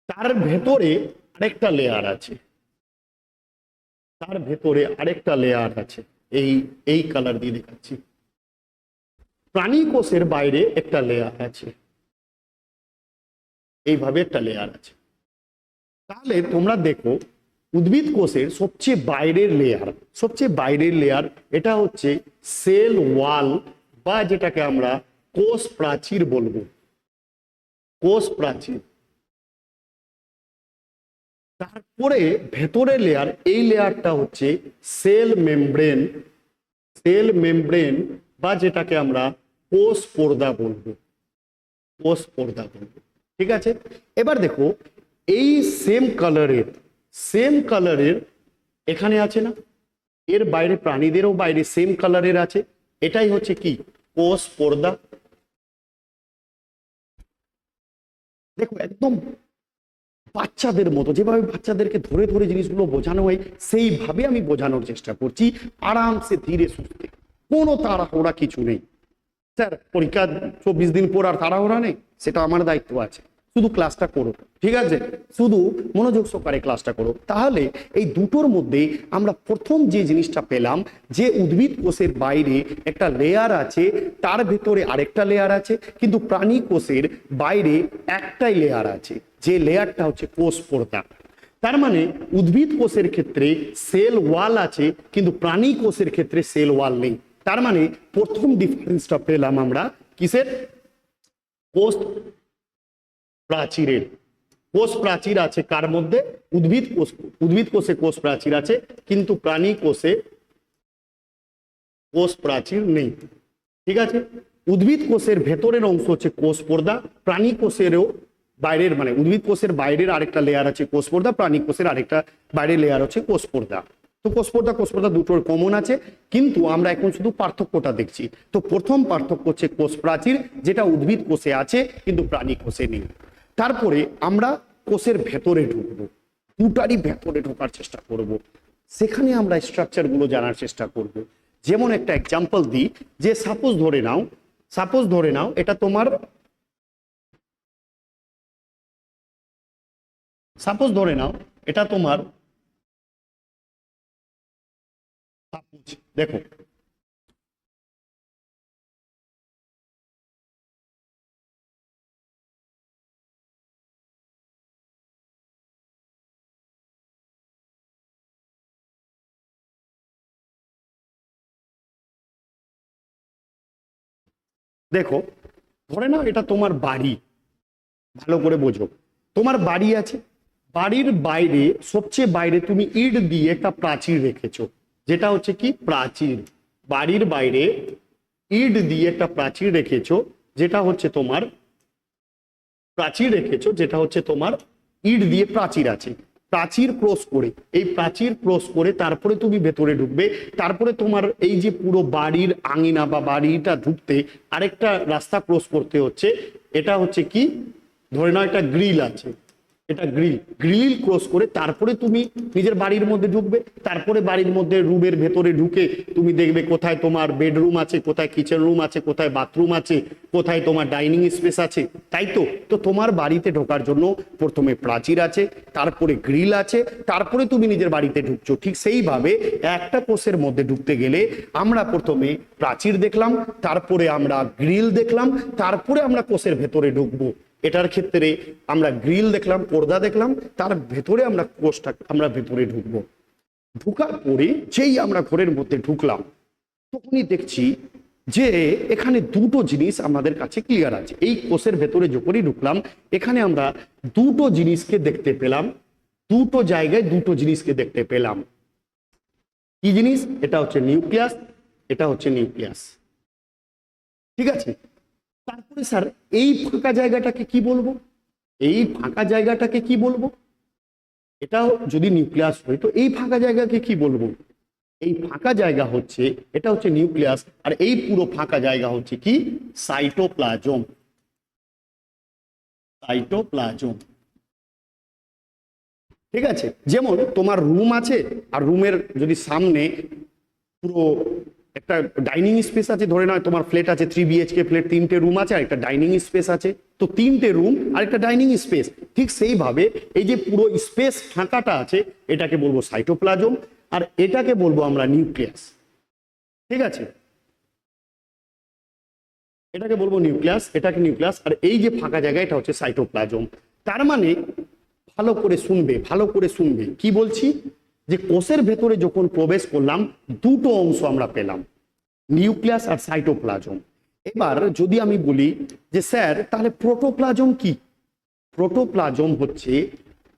তার ভেতরে আরেকটা লেয়ার আছে, তার ভেতরে আরেকটা লেয়ার আছে, এই কালার দিয়ে দেখাচ্ছি। প্রাণী কোষের বাইরে একটা লেয়ার আছে, এইভাবে একটা লেয়ার আছে। তাহলে তোমরা দেখো, উদ্ভিদ কোষের সবচেয়ে বাইরের লেয়ার এটা হচ্ছে সেল ওয়াল, বা যেটাকে আমরা কোষ প্রাচীর বলবো, কোষ প্রাচীর। তারপরে ভেতরের লেয়ার, এই লেয়ারটা হচ্ছে সেল মেমব্রেন, বা যেটাকে আমরা কোষ পর্দা বলবো, ঠিক আছে। এবার দেখো, এই সেম কালারের এখানে আছে না, এর বাইরে প্রাণীদেরও বাইরে সেম কালারের আছে, এটাই হচ্ছে কি কোষ পর্দা। দেখো একদম বাচ্চাদের মতো, যেভাবে বাচ্চাদেরকে ধরে ধরে জিনিসগুলো বোঝানো হয় সেইভাবে আমি বোঝানোর চেষ্টা করছি, আরামসে ধীরে সুস্থে, কোনো তাড়াহুড়া কিছু নেই। স্যার পরীক্ষা 24 দিন পর আর তাড়াহুড়া নেই, সেটা আমার দায়িত্ব আছে, শুধু ক্লাসটা করো, ঠিক আছে, শুধু মনোযোগ সহকারে ক্লাসটা করো। তাহলে এই দুটোর মধ্যে আমরা প্রথম যে জিনিসটা পেলাম, যে উদ্ভিদ কোষের বাইরে একটা লেয়ার আছে, তার ভেতরে আরেকটা লেয়ার আছে, কিন্তু প্রাণী কোষের বাইরে একটাই লেয়ার আছে, যে লেয়ারটা হচ্ছে কোষ পর্দা। তার মানে উদ্ভিদ কোষের ক্ষেত্রে সেল ওয়াল আছে, কিন্তু প্রাণী কোষের ক্ষেত্রে সেল ওয়াল নেই। তার মানে প্রথম ডিফারেন্সটা পেলাম আমরা কিসের? কোষ প্রাচীরের। কোষ প্রাচীর আছে কার মধ্যে? উদ্ভিদ কোষে কোষ প্রাচীর আছে, কিন্তু প্রাণী কোষে কোষ প্রাচীর নেই, ঠিক আছে। উদ্ভিদ কোষের ভেতরের অংশ হচ্ছে কোষ পর্দা, প্রাণী কোষেরও বাইরের মানে উদ্ভিদ কোষের বাইরের আরেকটা লেয়ার আছে কোষ পর্দা, প্রাণী কোষের আরেকটা বাইরের লেয়ার হচ্ছে কোষ পর্দা। তো কোষ পর্দা দুটোর কমন আছে, কিন্তু আমরা এখন শুধু পার্থক্যটা দেখছি। তো প্রথম পার্থক্য হচ্ছে কোষ প্রাচীর, যেটা উদ্ভিদ কোষে আছে কিন্তু প্রাণী কোষে নেই। তারপরে আমরা কোষের ভেতরে ঢুকবো, দুটারই ভেতরে ঢোকার চেষ্টা করব, সেখানে আমরা স্ট্রাকচারগুলো জানার চেষ্টা করব। যেমন একটা এক্সাম্পল দিই, যে সাপোজ ধরে নাও এটা তোমার, দেখো দেখো ধরে নাও এটা তোমার বাড়ি, ভালো করে বোঝো, তোমার বাড়ি আছে, বাড়ির বাইরে সবচেয়ে বাইরে তুমি ইট দিয়ে একটা প্রাচীর রেখেছো, যেটা হচ্ছে কি প্রাচীর। বাড়ির বাইরে ইট দিয়ে একটা প্রাচীর রেখেছো, যেটা হচ্ছে তোমার ইট দিয়ে প্রাচীর আছে। প্রাচীর ক্রস করে তারপরে তুমি ভেতরে ঢুকবে। তারপরে তোমার এই যে পুরো বাড়ির আঙিনা বা বাড়িটা ঢুকতে আরেকটা রাস্তা ক্রস করতে হচ্ছে, এটা হচ্ছে কি, ধরে নাও একটা গ্রিল আছে, এটা গ্রিল ক্রস করে তারপরে তুমি নিজের বাড়ির মধ্যে ঢুকবে। তারপরে বাড়ির মধ্যে রুমের ভেতরে ঢুকে তুমি দেখবে কোথায় তোমার বেডরুম আছে, কোথায় কিচেন রুম আছে, কোথায় বাথরুম আছে, কোথায় তোমার ডাইনিং স্পেস আছে, তাই তো। তো তোমার বাড়িতে ঢোকার জন্য প্রথমে প্রাচীর আছে, তারপরে গ্রিল আছে, তারপরে তুমি নিজের বাড়িতে ঢুকছো। ঠিক সেইভাবে একটা কোষের মধ্যে ঢুকতে গেলে আমরা প্রথমে প্রাচীর দেখলাম, তারপরে আমরা গ্রিল দেখলাম, তারপরে আমরা কোষের ভেতরে ঢুকবো। এটার ক্ষেত্রে আমরা গ্রিল দেখলাম, পর্দা দেখলাম, তার ভেতরে আমরা ভেতরে ঢুকবো। ঢুকার পরে যেই আমরা ঘরের মধ্যে ঢুকলাম, তখনই দেখছি যে এখানে দুটো জিনিস আমাদের কাছে ক্লিয়ার আছে। এই কোষের ভেতরে যখনই ঢুকলাম, এখানে আমরা দুটো জিনিসকে দেখতে পেলাম, দুটো জায়গায় দুটো জিনিসকে দেখতে পেলাম। কি জিনিস? এটা হচ্ছে নিউক্লিয়াস, এটা হচ্ছে নিউক্লিয়াস, ঠিক আছে। তারপরে স্যার এই ফাঁকা জায়গাটাকে কি বলবো? এটা যদি নিউক্লিয়াস হয় তো এই ফাঁকা জায়গাকে কি বলবো? এই ফাঁকা জায়গা হচ্ছে, এটা হচ্ছে নিউক্লিয়াস, আর এই পুরো ফাঁকা জায়গা হচ্ছে কি সাইটোপ্লাজম। ঠিক আছে। যেমন তোমার রুম আছে, আর রুমের যদি সামনে পুরো একটা ডাইনিং স্পেস আছে, ধরে নয় তোমার ফ্ল্যাট আছে 3 BHK ফ্ল্যাট, 3টে রুম আছে আর একটা ডাইনিং স্পেস আছে, তো 3টে রুম আর একটা ডাইনিং স্পেস। ঠিক সেইভাবে এই যে পুরো স্পেস ফাঁকাটা আছে, এটাকে বলবো সাইটোপ্লাজম, আর এটাকে বলবো আমরা নিউক্লিয়াস, ঠিক আছে। এটাকে বলবো নিউক্লিয়াস, এটাকে নিউক্লিয়াস, আর এই যে ফাঁকা জায়গা এটা হচ্ছে সাইটোপ্লাজম। তার মানে ভালো করে শুনবে কি বলছি, যে কোষের ভেতরে যখন প্রবেশ করলাম দুটো অংশ আমরা পেলাম, নিউক্লিয়াস আর সাইটোপ্লাজম। এবার যদি আমি বলি যে স্যার তাহলে প্রোটোপ্লাজম কি? প্রোটোপ্লাজম হচ্ছে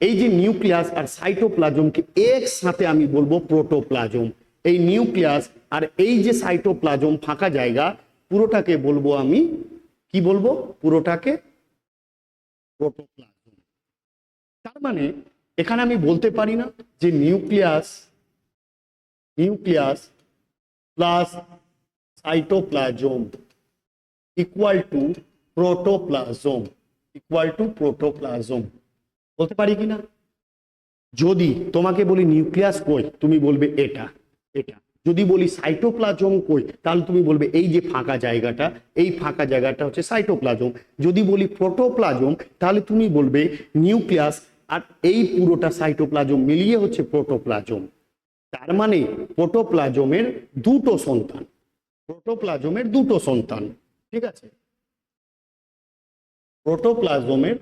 এই যে নিউক্লিয়াস আর সাইটোপ্লাজমকে একসাথে আমি বলবো প্রোটোপ্লাজম। এই নিউক্লিয়াস আর এই যে সাইটোপ্লাজম ফাঁকা জায়গা, পুরোটাকে বলবো আমি কি বলবো? পুরোটাকে প্রোটোপ্লাজম। তার মানে এখানে আমি বলতে পারি না যে nucleus plus cytoplasm equal to protoplasm বলতে পারি কিনা? যদি তোমাকে বলি নিউক্লিয়াস কই, তুমি বলবে এটা। যদি বলি সাইটোপ্লাজম কই, তাহলে তুমি বলবে এই যে ফাঁকা জায়গাটা, এই ফাঁকা জায়গাটা হচ্ছে সাইটোপ্লাজম। যদি বলি প্রোটোপ্লাজম, তাহলে তুমি বলবে নিউক্লিয়াস আর এই পুরোটা সাইটোপ্লাজম মিলিয়ে হচ্ছে প্রোটোপ্লাজম। তার মানে প্রোটোপ্লাজমের দুটো সন্তান, ঠিক আছে? প্রোটোপ্লাজমের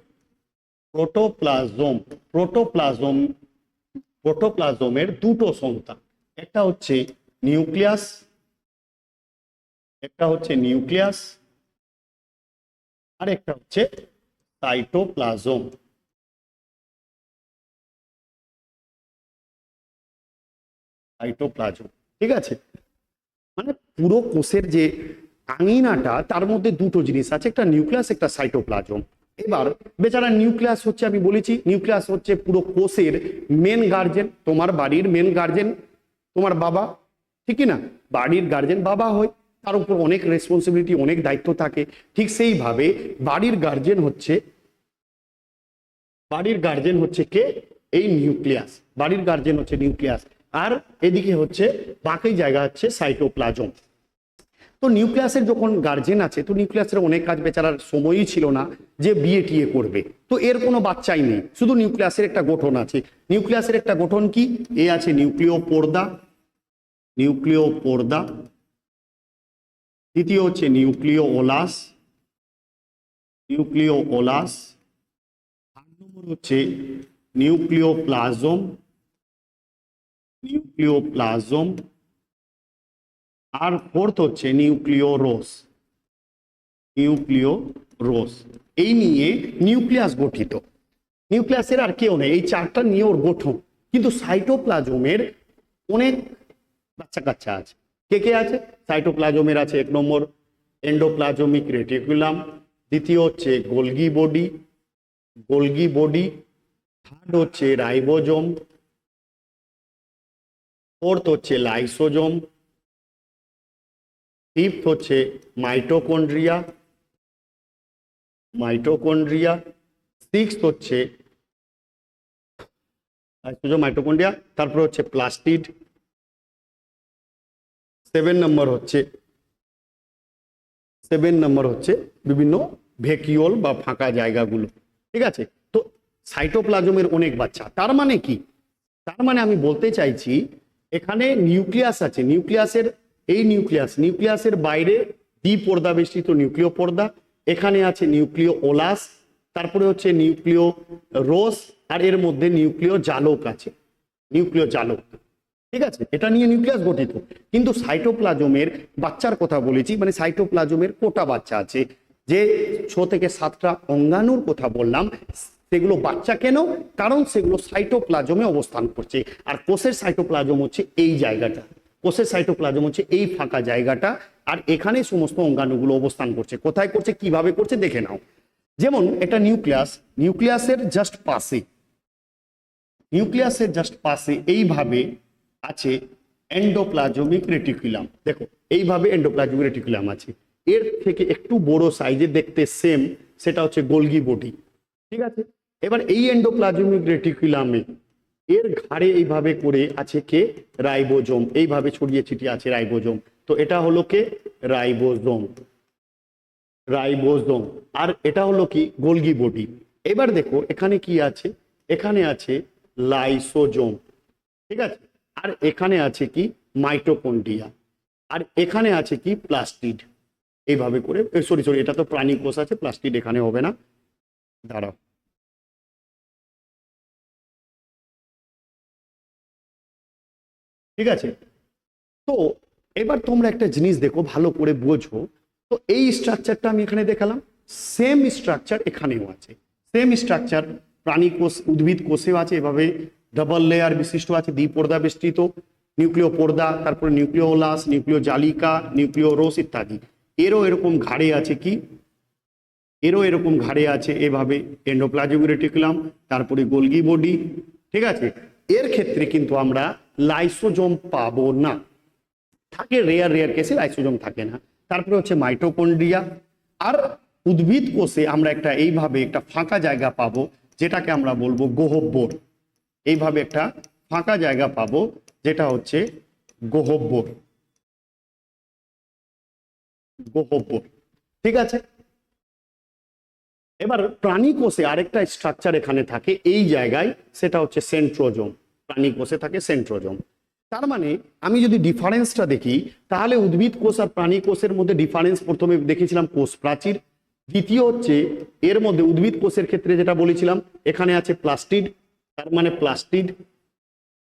দুটো সন্তান, একটা হচ্ছে নিউক্লিয়াস, আর একটা হচ্ছে সাইটোপ্লাজম। ঠিক আছে? মানে পুরো কোষের যে আঙিনাটা, তার মধ্যে দুটো জিনিস আছে, একটা নিউক্লিয়াস, একটা সাইটোপ্লাজম। এবার বেচারা নিউক্লিয়াস হচ্ছে, আমি বলেছি নিউক্লিয়াস হচ্ছে পুরো কোষের মেন গার্জেন। তোমার বাড়ির মেন গার্জেন তোমার বাবা, ঠিক না? বাড়ির গার্জেন বাবা হয়, তার উপর অনেক রেসপন্সিবিলিটি, অনেক দায়িত্ব থাকে। ঠিক সেইভাবে বাড়ির গার্জেন হচ্ছে কে? এই নিউক্লিয়াস। বাড়ির গার্জেন হচ্ছে নিউক্লিয়াস, আর এদিকে হচ্ছে বাকি জায়গা হচ্ছে সাইটোপ্লাজম। তো নিউক্লিয়াসের যখন গার্জেন আছে, তো নিউক্লিয়াসের অনেক কাজ, বেচারার সময়ই ছিল না যে বিয়ে টিয়ে করবে, তো এর কোনো বাচ্চাই নেই, শুধু নিউক্লিয়াসের একটা গঠন আছে। নিউক্লিয়াসের একটা গঠন কি? এ আছে নিউক্লিয় পর্দা, দ্বিতীয় হচ্ছে নিউক্লিয় ওলাস, আর নম্বর হচ্ছে নিউক্লিওপ্লাজম, আর ফোর্থ হচ্ছে নিউক্লিওরোস। এই নিয়ে নিউক্লিয়াস গঠিত। নিউক্লিয়াসের আর কেউ নেই, এই চারটা নিয়ে ওর গঠন। কিন্তু সাইটোপ্লাজমের অনেক বাচ্চা কাচ্চা আছে। কে আছে সাইটোপ্লাজমের? আছে এক নম্বর এন্ডোপ্লাজমিক রেটিকুলাম, দ্বিতীয় হচ্ছে গোলগি বডি, থার্ড হচ্ছে রাইবোজোম, ফোর্থ হচ্ছে লাইসোজোম, ফিফথ হচ্ছে মাইটোকন্ড্রিয়া, সিক্সথ হচ্ছে মাইটোকন্ড্রিয়া, তারপর হচ্ছে প্লাস্টিড, 7 নম্বর হচ্ছে বিভিন্ন ভ্যাকিউল বা ফাঁকা জায়গাগুলো। ঠিক আছে? তো সাইটোপ্লাজমের অনেক বাচ্চা। তার মানে কি? তার মানে আমি বলতে চাইছি এখানে নিউক্লিয়াস আছে, নিউক্লিয়াসের বাইরে দ্বিপর্দা বেষ্টিত নিউক্লিয় পর্দা, এখানে আছে নিউক্লিয় ওলাস, তারপরে হচ্ছে নিউক্লিয় রোস, আর এর মধ্যে নিউক্লিয় জালক আছে, ঠিক আছে? এটা নিয়ে নিউক্লিয়াস গঠিত। কিন্তু সাইটোপ্লাজমের বাচ্চার কথা বলেছি, মানে সাইটোপ্লাজমের কোটা বাচ্চা আছে, যে 6 থেকে 7টা অঙ্গাণুর কথা বললাম, সেগুলো বাচ্চা কেন? কারণ সেগুলো সাইটোপ্লাজমে অবস্থান করছে। আর কোষের সাইটোপ্লাজম হচ্ছে এই জায়গাটা, এই ফাঁকা জায়গাটা, আর এখানে সমস্ত অঙ্গাণুগুলো অবস্থান করছে। কোথায় করছে, কিভাবে করছে দেখে নাও। যেমন এটা নিউক্লিয়াসের জাস্ট পাশে এইভাবে আছে এন্ডোপ্লাজমিক রেটিকুলাম। দেখো এইভাবে এন্ডোপ্লাজমিক রেটিকুলাম আছে। এর থেকে একটু বড় সাইজে দেখতে সেম, সেটা হচ্ছে গোলগি বডি। ঠিক আছে? এবার এই এন্ডোপ্লাজমিক রেটিকুলামে এর ঘাড়ে এইভাবে করে আছে কে? রাইবোজোম। এইভাবে ছড়িয়ে ছিটিয়ে আছে রাইবোজোম। তো এটা হলো কে? রাইবোজোম। আর এটা হলো কি? Golgi body. এবার দেখো এখানে কি আছে? এখানে আছে লাইসোজোম। ঠিক আছে? আর এখানে আছে কি? মাইটোকন্ড্রিয়া। আর এখানে আছে কি? প্লাস্টিড। এইভাবে করে, সরি এটা তো প্রাণী কোষ আছে, প্লাস্টিড এখানে হবে না, দাঁড়াও। ঠিক আছে? তো এবার তোমরা একটা জিনিস দেখো, ভালো করে বোঝো। তো এই স্ট্রাকচারটা আমি এখানে দেখালাম, সেম স্ট্রাকচার এখানেও আছে। প্রাণী কোষ, উদ্ভিদ কোষেও আছে, এভাবে ডাবল লেয়ার বিশিষ্ট আছে, দ্বিপর্দা বেষ্টিত নিউক্লিয় পর্দা, তারপরে নিউক্লিওলাস, নিউক্লিয় জালিকা, নিউক্লিওরোস ইত্যাদি। এরও এরকম ঘাড়ে আছে কি? এরও এরকম ঘাড়ে আছে এভাবে এন্ডোপ্লাজমিক রেটিকুলাম, তারপরে গোলগি বডি। ঠিক আছে, এর ক্ষেত্রে কিন্তু আমরা লাইসোজোম পাবো না, থাকে রেয়ার রেয়ার কেসে লাইসোজোম থাকে না। তারপরে হচ্ছে মাইটোকন্ড্রিয়া। আর উদ্ভিদ কোষে আমরা একটা এইভাবে একটা ফাঁকা জায়গা পাবো, যেটাকে আমরা বলবো গহ্বর। এইভাবে একটা ফাঁকা জায়গা পাবো, যেটা হচ্ছে গহ্বর। গহ্বর, ঠিক আছে। এবার প্রাণী কোষে আরেকটা স্ট্রাকচার এখানে থাকে এই জায়গায়, সেটা হচ্ছে সেন্ট্রোজোম। প্রাণী কোষে থাকে সেন্ট্রোজোম। তার মানে আমি যদি ডিফারেন্সটা দেখি, তাহলে উদ্ভিদ কোষ আর প্রাণী কোষের মধ্যে ডিফারেন্স প্রথমে দেখেছিলাম কোষ প্রাচীর। দ্বিতীয় হচ্ছে এর মধ্যে উদ্ভিদ কোষের ক্ষেত্রে যেটা বলেছিলাম, এখানে আছে প্লাস্টিড, তার মানে প্লাস্টিড,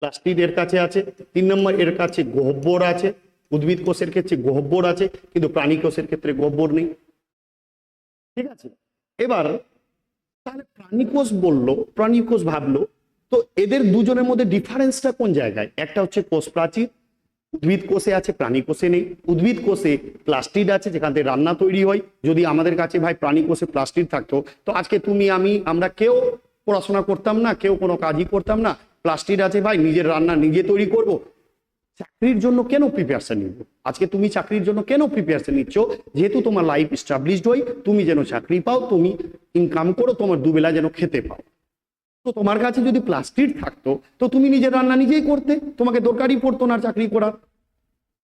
প্লাস্টিড এর কাছে আছে। 3 নম্বর এর কাছে গহ্বর আছে। উদ্ভিদ কোষের ক্ষেত্রে গহ্বর আছে, কিন্তু প্রাণী কোষের ক্ষেত্রে গহ্বর নেই। ঠিক আছে, এবার তাহলে প্রাণী কোষ বললো, প্রাণী কোষ ভাবলো, তো এদের দুজনের মধ্যে ডিফারেন্সটা কোন জায়গায়? একটা হচ্ছে কোষ প্রাচীর, উদ্ভিদ কোষে আছে, প্রাণী কোষে নেই। উদ্ভিদ কোষে প্লাস্টিড আছে, যেখান থেকে রান্না তৈরি হয়। যদি আমাদের কাছে ভাই প্রাণী কোষে প্লাস্টিড থাকতো, তো আজকে তুমি আমি আমরা কেউ পড়াশোনা করতাম না, কেউ কোনো কাজই করতাম না। প্লাস্টিড আছে ভাই, নিজের রান্না নিজে তৈরি করব। চাকরির জন্য কেন প্রিপারেশন নিব? আজকে তুমি চাকরির জন্য কেন প্রিপারেশন নিচ্ছ? যেহেতু তোমার লাইফ এস্টাবলিশড হয়, তুমি যেন চাকরি পাও, তুমি ইনকাম করো, তোমার দুবেলা যেন খেতে পাও। তো তোমার কাছে যদি প্লাস্টিড থাকতো, তো তুমি নিজের রান্না নিজেই করতে, তোমাকে দরকারই পড়তো না চাকরি করার।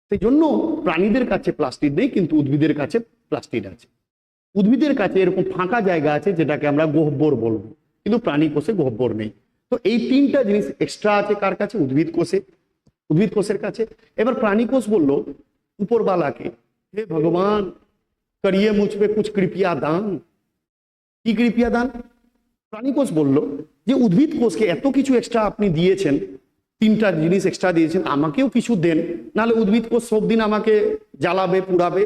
সেই জন্য প্রাণীদের কাছে প্লাস্টিড নেই, কিন্তু উদ্ভিদের কাছে প্লাস্টিড আছে। উদ্ভিদের কাছে এরকম ফাঁকা জায়গা আছে, যেটাকে আমরা গহ্বর বলবো, কিন্তু প্রাণী কোষে গহ্বর নেই। তো এই 3টা জিনিস এক্সট্রা আছে কার কাছে? উদ্ভিদ কোষে, উদ্ভিদ কোষের কাছে। এবার প্রাণী কোষ বললো উপরবালাকে, হে ভগবান করিয়ে মুঝপে কুছ কৃপয়া দান। কি কৃপয়া দান? প্রাণী কোষ বলল যে উদ্ভিদ কোষকে এত কিছু এক্সট্রা আপনি দিয়েছেন, 3টা জিনিস এক্সট্রা দিয়েছেন, আমাকেও কিছু দেন, নাহলে উদ্ভিদ কোষ সব দিন আমাকে জ্বালাবে পুড়াবে।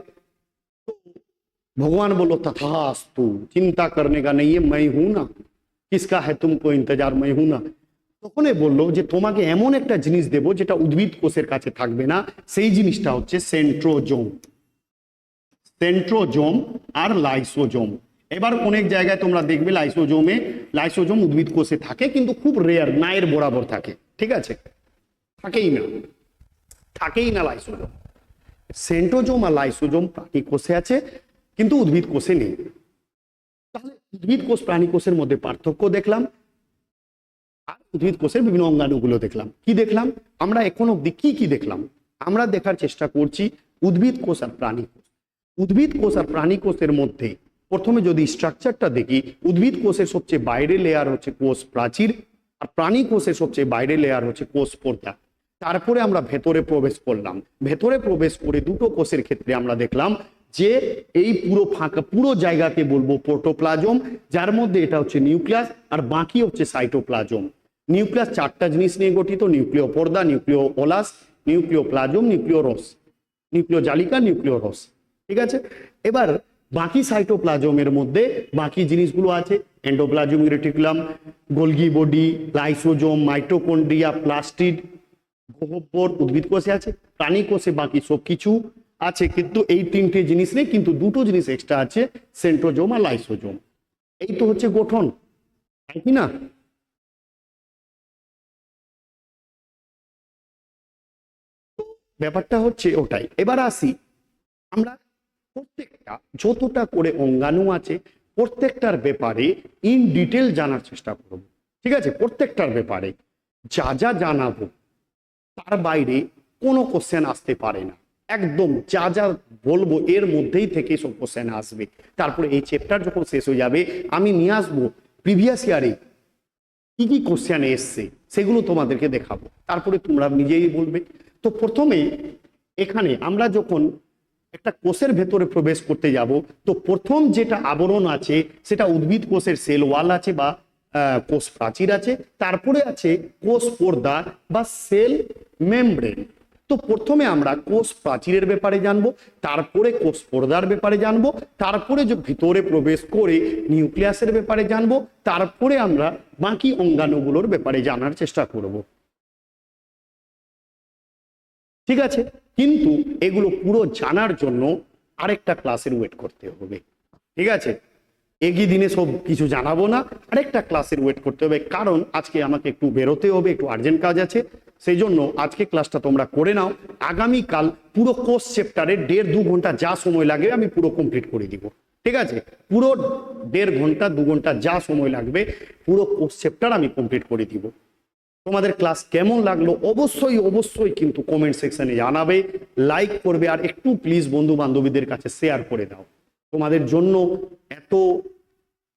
ভগবান বললো তথাস্তু, চিন্তা করনে কা নেই, मैं हूं ना, किसका है तुमको इंतजार, मैं हूं ना। তখন বললো যে তোমাকে এমন একটা জিনিস দেব যেটা উদ্ভিদ কোষের কাছে থাকবে না, সেই জিনিসটা হচ্ছে সেন্ট্রোজোম। সেন্ট্রোজোম আর লাইসোজোম। এবার অনেক জায়গায় তোমরা দেখবে লাইসোজোম উদ্ভিদ কোষে থাকে, কিন্তু খুব রেয়ার, নায়ের বরাবর থাকে। ঠিক আছে, থাকেই না লাইসোজোম। সেন্ট্রোজোম আর লাইসোজোম প্রাণী কোষে আছে, কিন্তু উদ্ভিদ কোষে নেই। তাহলে উদ্ভিদ কোষ প্রাণী কোষের মধ্যে পার্থক্য দেখলাম, আর উদ্ভিদ কোষের বিভিন্ন অঙ্গাণুগুলো দেখলাম। কি দেখলাম আমরা এখন অব্দি? কি দেখলাম আমরা দেখার চেষ্টা করছি উদ্ভিদ কোষ আর প্রাণী কোষ। উদ্ভিদ কোষ আর প্রাণী কোষের মধ্যে প্রথমে যদি স্ট্রাকচারটা দেখি, উদ্ভিদ কোষের সবচেয়ে বাইরে লেয়ার হচ্ছে কোষ প্রাচীর, আর প্রাণী কোষের সবচেয়ে বাইরে লেয়ার হচ্ছে কোষ পর্দা। তারপরে আমরা ভেতরে প্রবেশ করলাম। ভেতরে প্রবেশ করে দুটো কোষের ক্ষেত্রে আমরা দেখলাম যে এই পুরো ফাঁকা পুরো জায়গাকে বলবো প্রোটোপ্লাজম, যার মধ্যে এটা হচ্ছে নিউক্লিয়াস আর বাকি হচ্ছে সাইটোপ্লাজম। নিউক্লিয়াস 4টা জিনিস নিয়ে গঠিত: নিউক্লিয় পর্দা, নিউক্লিয় ওলাস, নিউক্লিয় প্লাজম, নিউক্লিয় রস, নিউক্লিয় জালিকা, নিউক্লিয় রস। ঠিক আছে, এবার বাকি সাইটোপ্লাজমের মধ্যে বাকি জিনিসগুলো আছে: endoplasmic reticulum, Golgi body, lysosome, mitochondria, plastid, গহ্বর উদ্ভিদ কোষে আছে। প্রাণী কোষে বাকি সবকিছু আছে, কিন্তু এই 3টে জিনিস নেই, কিন্তু দুটো জিনিস এক্সট্রা আছে: সেন্ট্রোজোম আর লাইসোজোম। এই তো হচ্ছে গঠন, তাই কি না? ব্যাপারটা হচ্ছে ওটাই। এবার আসি আমরা প্রত্যেকটা যতটা করে অঙ্গাণু আছে প্রত্যেকটার ব্যাপারে ইন ডিটেল জানার চেষ্টা করব। ঠিক আছে, প্রত্যেকটার ব্যাপারে যা যা জানাবো তার বাইরে কোনো কোশ্চেন আসতে পারে না। একদম যা যা বলবো এর মধ্যেই থেকে সব কোশ্চেন আসবে। তারপরে এই চ্যাপ্টার যখন শেষ হয়ে যাবে, আমি নিয়ে আসবো প্রিভিয়াস ইয়ারে কি কি কোশ্চেন এসছে, সেগুলো তোমাদেরকে দেখাবো, তারপরে তোমরা নিজেই বলবে। তো প্রথমে এখানে আমরা যখন একটা কোষের ভেতরে প্রবেশ করতে যাব, তো প্রথম যেটা আবরণ আছে সেটা উদ্ভিদ কোষের সেল ওয়াল আছে বা কোষ প্রাচীর আছে, তারপরে আছে কোষ পর্দা বা সেল মেমব্রেন। তো প্রথমে আমরা কোষ প্রাচীরের ব্যাপারে জানবো, তারপরে কোষ পর্দার ব্যাপারে জানবো, তারপরে যে ভিতরে প্রবেশ করে নিউক্লিয়াসের ব্যাপারে জানবো, তারপরে আমরা বাকি অঙ্গাণুগুলোর ব্যাপারে জানার চেষ্টা করব। ঠিক আছে, কিন্তু এগুলো পুরো জানার জন্য আরেকটা ক্লাসের ওয়েট করতে হবে। ঠিক আছে, এগিয়ে দিনে সব কিছু জানাবো না, আরেকটা ক্লাসের ওয়েট করতে হবে, কারণ আজকে আমাকে একটু বেরোতে হবে, একটু আর্জেন্ট কাজ আছে। সেই জন্য আজকে ক্লাসটা তোমরা করে নাও। আগামীকাল পুরো কোর্স চ্যাপ্টারে 1.5-2 ঘন্টা যা সময় লাগে আমি পুরো কমপ্লিট করে দিব, ঠিক আছে? পুরো 1.5 ঘন্টা 2 ঘন্টা যা সময় লাগবে পুরো কোর্স চ্যাপ্টার আমি কমপ্লিট করে দিব। তোমাদের ক্লাস কেমন লাগলো অবশ্যই অবশ্যই কিন্তু কমেন্ট সেকশনে জানাবে, লাইক করবে, আর একটু প্লিজ বন্ধু বান্ধবীদের কাছে শেয়ার করে দাও। তোমাদের জন্য এত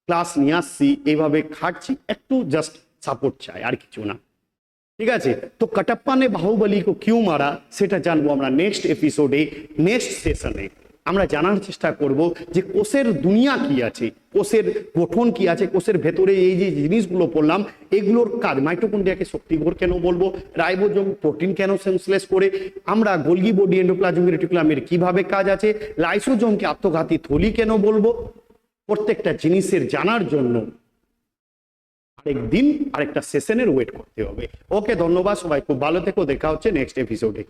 ক্লাস নিয়ে আসছি, এইভাবে খাটছি, একটু জাস্ট সাপোর্ট চাই, আর কিছু না, ঠিক আছে? তো কাটাপ্পা নে বাহুবলী কো কিউ মারা সেটা জানবো আমরা নেক্সট এপিসোডে, নেক্সট সেশনে। আমরা জানার চেষ্টা করব যে কোষের দুনিয়া কি আছে, কোষের গঠন কি আছে, কোষের ভেতরে এই যে জিনিসগুলো পড়লাম এগুলোর কাজ, মাইটোকন্ড্রিয়াকে শক্তিঘর কেন বলবো, রাইবোজোম প্রোটিন কেন সংশ্লেষ করে, আমরা গোলগি বডি এন্ডোপ্লাজমিক রেটিকুলামের কিভাবে কাজ আছে, লাইসোজোমকে আত্মঘাতী থলি কেন বলবো, প্রত্যেকটা জিনিসের জানার জন্য আরেকদিন আরেকটা সেশনের ওয়েট করতে হবে। ওকে, ধন্যবাদ সবাই, খুব ভালো থেকো, দেখা হচ্ছে নেক্সট এপিসোডে।